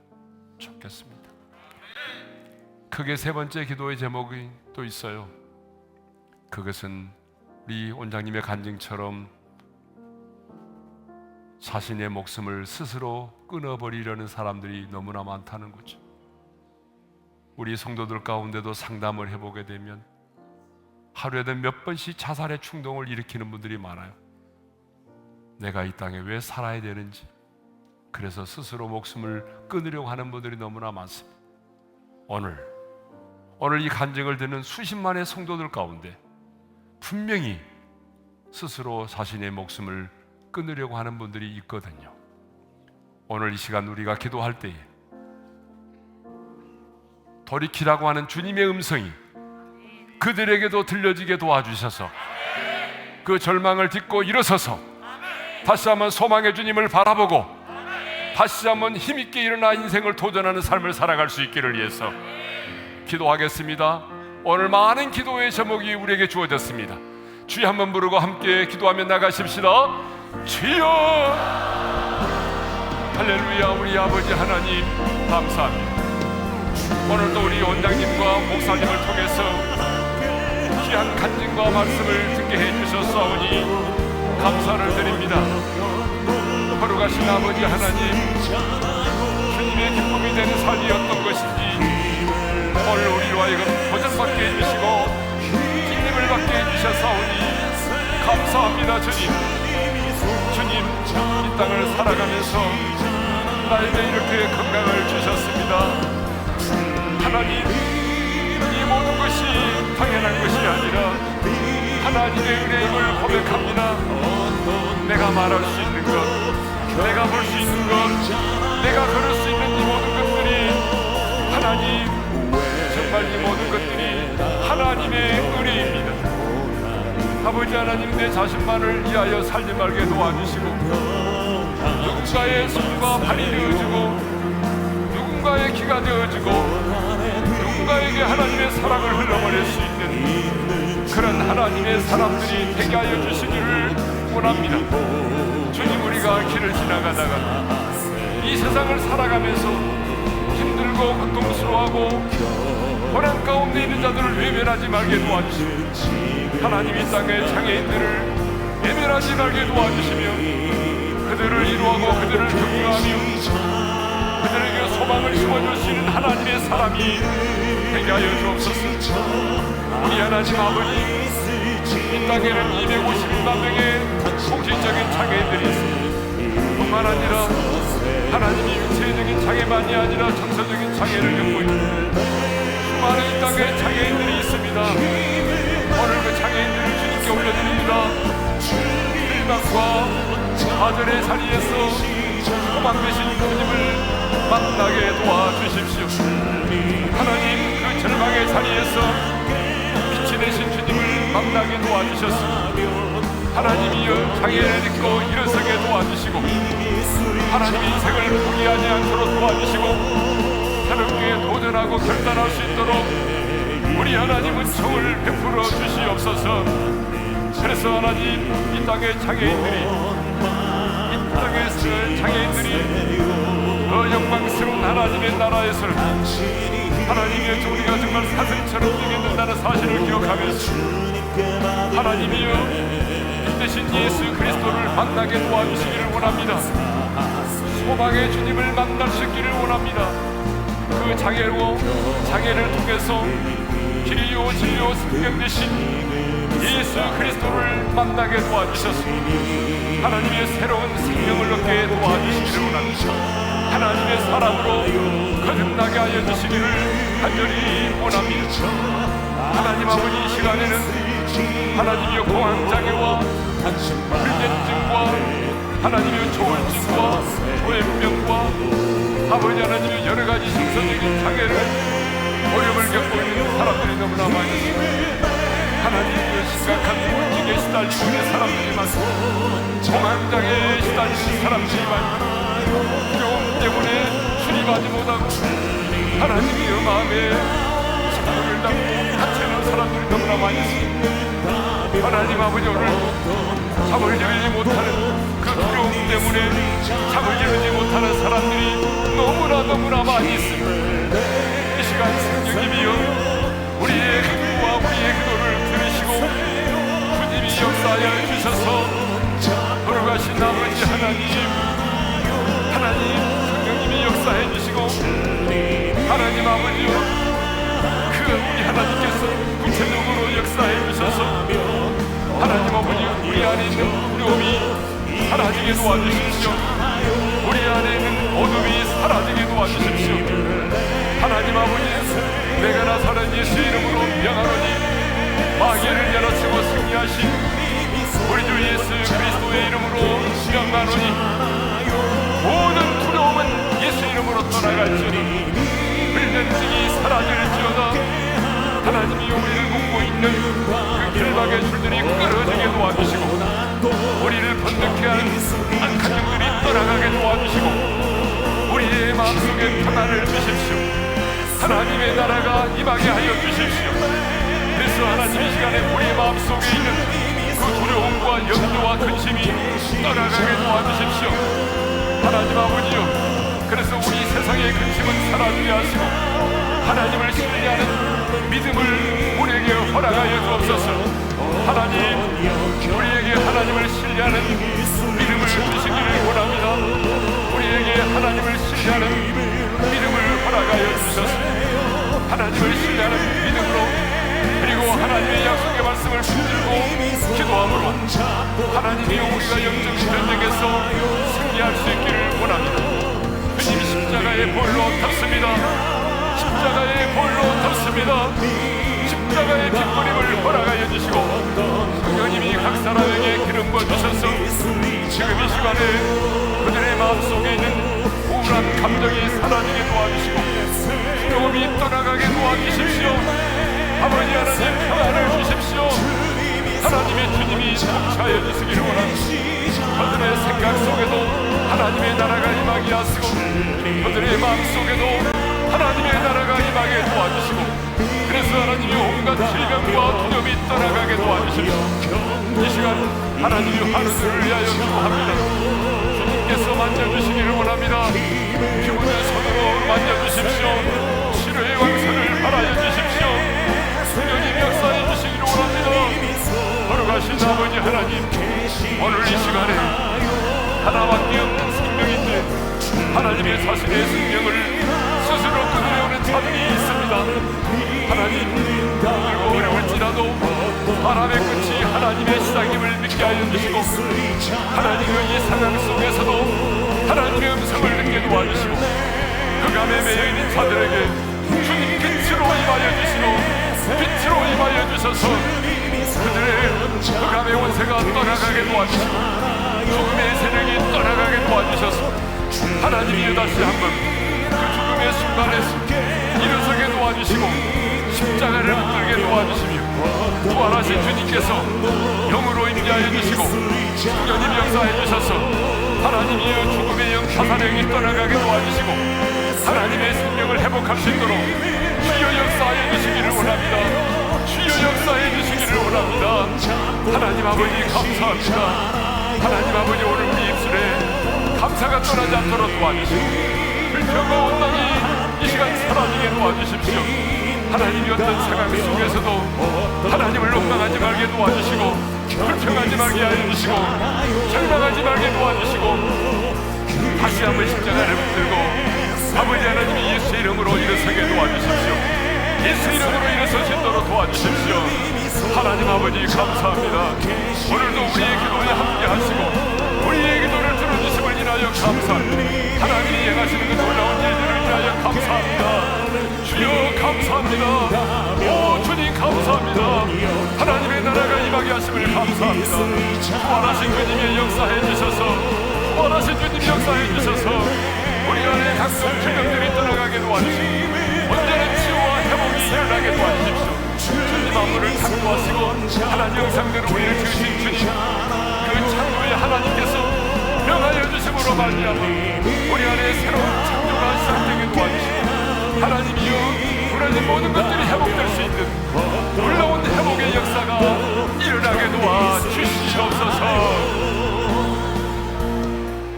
좋겠습니다. 크게 세 번째 기도의 제목이 또 있어요. 그것은 우리 원장님의 간증처럼 자신의 목숨을 스스로 끊어버리려는 사람들이 너무나 많다는 거죠. 우리 성도들 가운데도 상담을 해보게 되면 하루에도 몇 번씩 자살의 충동을 일으키는 분들이 많아요. 내가 이 땅에 왜 살아야 되는지, 그래서 스스로 목숨을 끊으려고 하는 분들이 너무나 많습니다. 오늘 이 간증을 듣는 수십만의 성도들 가운데 분명히 스스로 자신의 목숨을 끊으려고 하는 분들이 있거든요. 오늘 이 시간 우리가 기도할 때에 돌이키라고 하는 주님의 음성이 그들에게도 들려지게 도와주셔서 그 절망을 딛고 일어서서 다시 한번 소망의 주님을 바라보고 다시 한번 힘있게 일어나 인생을 도전하는 삶을 살아갈 수 있기를 위해서 기도하겠습니다. 오늘 많은 기도의 제목이 우리에게 주어졌습니다. 주여 한번 부르고 함께 기도하며 나가십시다. 주여, 할렐루야. 우리 아버지 하나님 감사합니다. 오늘도 우리 원장님과 목사님을 통해서 귀한 간증과 말씀을 듣게 해주셨사오니 감사를 드립니다. 거룩하신 아버지 하나님, 주님의 기쁨이 되는 삶이 어떤 것인지 오늘 우리로 하여금 도전받게 해주시고 찔림을 받게 해주셨사오니 감사합니다. 주님, 이 땅을 살아가면서 나에게 이렇게 건강을 주셨습니다. 하나님, 이 모든 것이 당연한 것이 아니라 하나님의 은혜임을 고백합니다. 내가 말할 수 있는 것, 내가 볼 수 있는 것, 내가 걸을 수 있는 이 모든 것들이 하나님, 정말 이 모든 것들이 하나님의 은혜입니다. 아버지 하나님, 내 자신만을 위하여 살지 말게 도와주시고 누군가의 손과 발이 되어주고 누군가의 귀가 되어주고 누군가에게 하나님의 사랑을 흘러보낼 수 있는 그런 하나님의 사람들이 되게 하여 주시기를 원합니다. 주님, 우리가 길을 지나가다가 이 세상을 살아가면서 힘들고 고통스러워하고 고난 가운데 있는 자들을 외면하지 말게 도와주시고 하나님, 이 땅의 장애인들을 외면하지 말게 도와주시며 그들을 위로하고 그들을 격려하며 그들에게 소망을 심어줄 수 있는 하나님의 사람이 되게 하여 주옵소서. 우리 하나님 아버지, 이 땅에는 251만 명의 정신적인 장애인들이 있습니다. 뿐만 아니라 하나님이 육체적인 장애만이 아니라 정서적인 장애를 겪고 있는 수많은 이 땅에 장애인들이 있습니다. 오늘 그 장애인들을 주님께 올려드립니다. 일방과 좌절의 자리에서 소망 되신 주님을 만나게 도와주십시오. 하나님, 그 절망의 자리에서 빛이 되신 주님을 만나게 도와주셨습니다. 하나님이여, 장애를 잊고 일어서게 도와주시고 하나님 인생을 포기하지 않도록 도와주시고 새롭게 도전하고 결단할 수 있도록 우리 하나님은 총을 베풀어 주시옵소서. 그래서 하나님, 이 땅의 장애인들이 그 영광스러운 하나님의 나라에서는 하나님이여, 우리가 정말 사슴처럼 뛰겠는다는 사실을 기억하면서 하나님이여, 대신 예수 그리스도를 만나게 도와주시기를 원합니다. 소망의 주님을 만날 수 있기를 원합니다. 그 장애를 통해서 길이요 진리요 생명 되신 예수 그리스도를 만나게 도와주셨습니다. 하나님의 새로운 생명을 얻게 도와주시기를 원합니다. 하나님의 사랑으로 거듭나게 하여 주시기를 간절히 원합니다. 하나님 아버지, 이 시간에는 하나님의 공황장애와 불면증과 하나님의 조울증과 조현병과 아버지 하나님의 여러 가지 정서적인 장애를 어려움을 겪고 있는 사람들이 너무나 많이 있습니다. 하나님의 심각한 우울증에 시달리고 있는 사람들이 많고 공황장애에 시달리는 사람들이 많고 두려움 때문에 출입하지 못하고 하나님의 마음에 상처를 담고 갇혀있는 사람들이 너무나 많이 있습니다. 하나님 아버지, 오늘 잠을 이루지 못하는 그 두려움 때문에 잠을 이루지 못하는 사람들이 너무나 많이 있습니다. 이 시간 성령님이여, 우리의 기도와 우리의 기도를 들으시고 주님이 역사하여 주셔서 돌아가신 아버지 하나님 성령님이 역사해 주시고 하나님 아버지요, 그 우리 하나님께서 구체적으로 역사해 주셔서 하나님 아버지, 우리 안에 있는 두려움이 사라지게 도와주십시오. 우리 안에 있는 어둠이 사라지게 도와주십시오. 하나님 아버지, 내가 나사는 예수 이름으로 명하노니 마귀를 열어치고 승리하신 우리 주 예수 그리스도의 이름으로 명하노니 모든 두려움은 예수 이름으로 떠나갈지니 불면증이 사라질지어다. 하나님이 우리를 묶고 있는 그 결박의 줄들이 끊어지게 도와주시고 우리를 번득케 하는 악한 영들이 떠나가게 도와주시고 우리의 마음속에 평안을 주십시오. 하나님의 나라가 임하게 하여 주십시오. 그래서 하나님, 이 시간에 우리의 마음속에 있는 그 두려움과 염려와 근심이 떠나가게 도와주십시오. 하나님 아버지요, 그래서 우리 세상의 근심은 사라지게 하시고 하나님을 신뢰하는 믿음을 우리에게 허락하여 주옵소서. 하나님, 우리에게 하나님을 신뢰하는 믿음을 주시기를 원합니다. 우리에게 하나님을 신뢰하는 믿음을 허락하여 주셔서 하나님을 신뢰하는 믿음으로, 그리고 하나님의 약속의 말씀을 붙들고 기도함으로 하나님이 우리가 영적 전쟁에서 승리할 수 있기를 원합니다. 주님, 십자가의 볼로 탔습니다. 십자가의 볼로 덮습니다. 십자가의 뒷부림을 허락하여 주시고 성령님이 각 사람에게 기름 부어주셔서 지금 이 시간에 그들의 마음속에 있는 우울한 감정이 사라지게 도와주시고 두려움이 떠나가게 도와주십시오. 아버지 하나님 평안을 주십시오. 하나님의 주님이 통치하여 주시기를 원합니다. 그들의 생각 속에도 하나님의 나라가 임하게 하시고 그들의 마음속에도 하나님의 나라가 임하게 도와주시고 그래서 하나님이 온갖 질병과 두려움이 떠나가게 도와주십시오. 이 시간 하나님이 하늘을 위하여 기도합니다. 주님께서 만져주시기를 원합니다. 기분의 손으로 만져주십시오. 치료의 왕선을 바라여 주십시오. 성령님 역사해 주시기를 원합니다. 거룩하신 아버지 하나님, 오늘 이 시간에 하나밖에 없는 생명인데 하나님의 자신의 생명을 스스로 끊으려는 자들이 있습니다. 하나님, 그리고 어려울지라도 바람의 끝이 하나님의 시작임을 믿게 하여 주시고 하나님의 이 상황 속에서도 하나님의 음성을 듣게 도와주시고 흑암에 매여있는 자들에게 주님 빛으로 임하여 주시고 빛으로 임하여 주셔서 그들의 흑암의 원세가 떠나가게 도와주시고 죽음의 세력이 떠나가게 도와주셔서 하나님이 다시 한번 그 죽음의 순간에서 일어서게 도와주시고 십자가를 붙들게 도와주시며 부활하신 주님께서 영으로 임재하여 주시고 주님 역사해 주셔서 하나님이여 죽음의 영 사사력이 떠나가게 도와주시고 하나님의 생명을 회복할 수 있도록 주여 역사해 주시기를 원합니다. 주여 역사해 주시기를 원합니다. 하나님 아버지 감사합니다. 하나님 아버지 오늘 우리 입술에 감사가 떠나지 않도록 도와주시고 불평과 원망이 이 시간 사라지게 도와주십시오. 하나님이 어떤 상황 속에서도 하나님을 원망하지 말게 도와주시고 불평하지 말게 하여 주시고 절망하지 말게 도와주시고 다시 한번 십자가를 붙들고 아버지 하나님이 예수 이름으로 일어서게 도와주십시오. 예수 이름으로 일어서시도록 도와주십시오. 하나님 아버지 감사합니다. 오늘도 우리의 기도에 함께 하시고 우리의 기도를 들어주심을 인하여 감사합니다. 하나님이 행하시는 그 놀라운 일들을 인하여 감사합니다. 주여 감사합니다. 오 주님 감사합니다. 하나님의 나라가 임하게 하심을 감사합니다. 부활하신 주님의 역사해 주셔서 부활하신 주님 역사해 주셔서 우리 안에 각종 질병들이 떠나가게 도와주시고 온전한 치유와 회복이 일어나게 도와주십시오. 주님 안무를 창조하시고 하나님 형상대로 우리를 지으신 주님 그 창조의 하나님께서 명하여 주심으로 말미암아 우리 안에 새로운 창조가 시작되게 도와주시고 하나님이여 부러진 모든 것들이 회복될 수 있는 놀라운 회복의 역사가 일어나게 도와주시옵소서.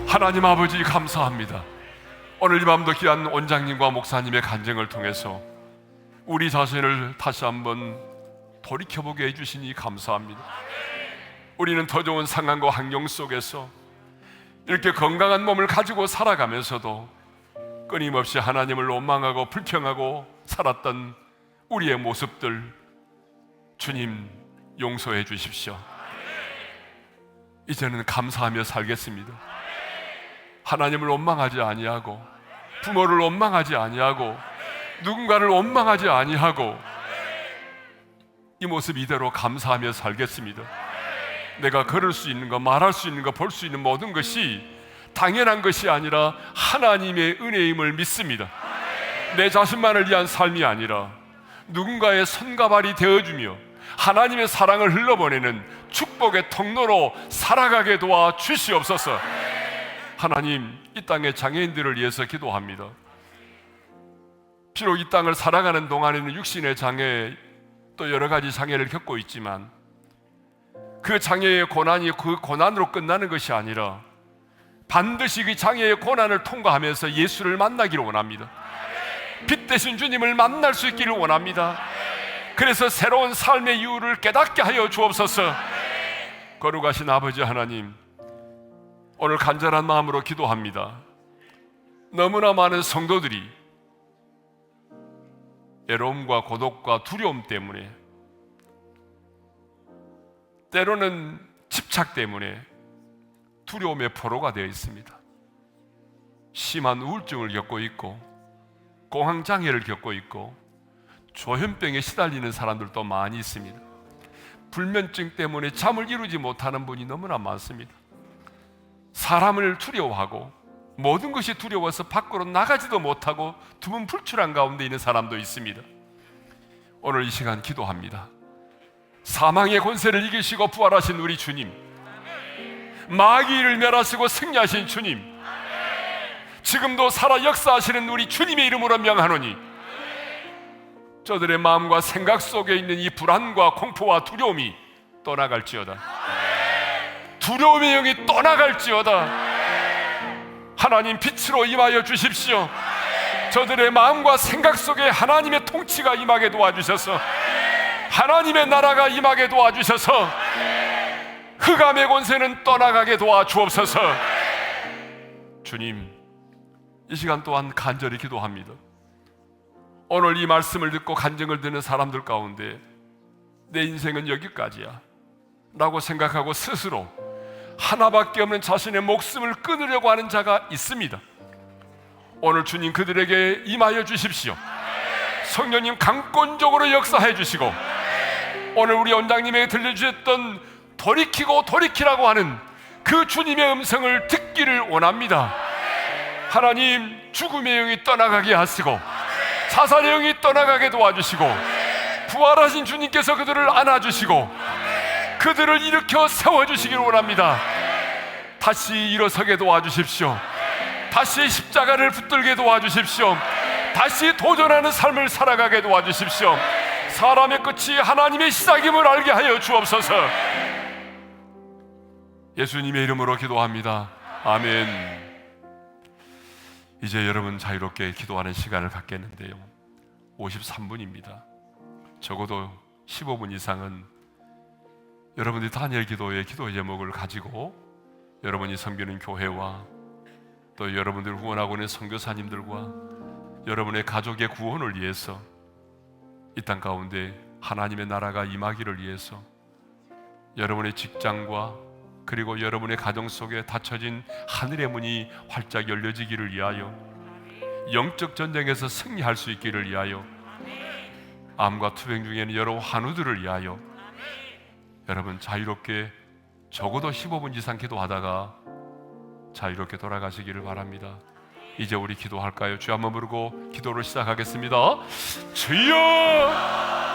하나님 아버지 감사합니다. 오늘 이 밤도 귀한 원장님과 목사님의 간증을 통해서 우리 자신을 다시 한번 돌이켜보게 해주시니 감사합니다. 우리는 더 좋은 상황과 환경 속에서 이렇게 건강한 몸을 가지고 살아가면서도 끊임없이 하나님을 원망하고 불평하고 살았던 우리의 모습들 주님 용서해 주십시오. 이제는 감사하며 살겠습니다. 하나님을 원망하지 아니하고 부모를 원망하지 아니하고 누군가를 원망하지 아니하고 이 모습 이대로 감사하며 살겠습니다. 내가 걸을 수 있는 것, 말할 수 있는 것, 볼 수 있는 모든 것이 당연한 것이 아니라 하나님의 은혜임을 믿습니다. 내 자신만을 위한 삶이 아니라 누군가의 손과 발이 되어주며 하나님의 사랑을 흘러보내는 축복의 통로로 살아가게 도와 주시옵소서. 하나님, 이 땅의 장애인들을 위해서 기도합니다. 비록 이 땅을 살아가는 동안에는 육신의 장애 또 여러 가지 장애를 겪고 있지만 그 장애의 고난이 그 고난으로 끝나는 것이 아니라 반드시 그 장애의 고난을 통과하면서 예수를 만나기를 원합니다. 빛 대신 주님을 만날 수 있기를 원합니다. 그래서 새로운 삶의 이유를 깨닫게 하여 주옵소서. 거룩하신 아버지 하나님, 오늘 간절한 마음으로 기도합니다. 너무나 많은 성도들이 외로움과 고독과 두려움 때문에 때로는 집착 때문에 두려움의 포로가 되어 있습니다. 심한 우울증을 겪고 있고 공황장애를 겪고 있고 조현병에 시달리는 사람들도 많이 있습니다. 불면증 때문에 잠을 이루지 못하는 분이 너무나 많습니다. 사람을 두려워하고 모든 것이 두려워서 밖으로 나가지도 못하고 두문불출한 가운데 있는 사람도 있습니다. 오늘 이 시간 기도합니다. 사망의 권세를 이기시고 부활하신 우리 주님, 마귀를 멸하시고 승리하신 주님, 지금도 살아 역사하시는 우리 주님의 이름으로 명하노니 저들의 마음과 생각 속에 있는 이 불안과 공포와 두려움이 떠나갈지어다. 두려움의 영이 떠나갈지어다. 하나님 빛으로 임하여 주십시오. 저들의 마음과 생각 속에 하나님의 통치가 임하게 도와주셔서 하나님의 나라가 임하게 도와주셔서 흑암의 권세는 떠나가게 도와주옵소서. 주님, 이 시간 또한 간절히 기도합니다. 오늘 이 말씀을 듣고 간증을 듣는 사람들 가운데 내 인생은 여기까지야 라고 생각하고 스스로 하나밖에 없는 자신의 목숨을 끊으려고 하는 자가 있습니다. 오늘 주님 그들에게 임하여 주십시오. 성령님 강권적으로 역사해 주시고 오늘 우리 원장님에게 들려주셨던 돌이키고 돌이키라고 하는 그 주님의 음성을 듣기를 원합니다. 하나님, 죽음의 영이 떠나가게 하시고 자살의 영이 떠나가게 도와주시고 부활하신 주님께서 그들을 안아주시고 그들을 일으켜 세워주시기를 원합니다. 다시 일어서게 도와주십시오. 다시 십자가를 붙들게 도와주십시오. 다시 도전하는 삶을 살아가게 도와주십시오. 사람의 끝이 하나님의 시작임을 알게 하여 주옵소서. 예수님의 이름으로 기도합니다. 아멘. 이제 여러분 자유롭게 기도하는 시간을 갖겠는데요, 53분입니다. 적어도 15분 이상은 여러분들이 다니엘 기도의 기도 제목을 가지고 여러분이 섬기는 교회와 또 여러분들 후원하고 있는 선교사님들과 여러분의 가족의 구원을 위해서 이 땅 가운데 하나님의 나라가 임하기를 위해서 여러분의 직장과 그리고 여러분의 가정 속에 닫혀진 하늘의 문이 활짝 열려지기를 위하여 영적 전쟁에서 승리할 수 있기를 위하여 암과 투병 중에는 여러 환우들을 위하여 여러분 자유롭게 적어도 15분 이상 기도하다가 자유롭게 돌아가시기를 바랍니다. 이제 우리 기도할까요? 주여 한번 부르고 기도를 시작하겠습니다. 주여!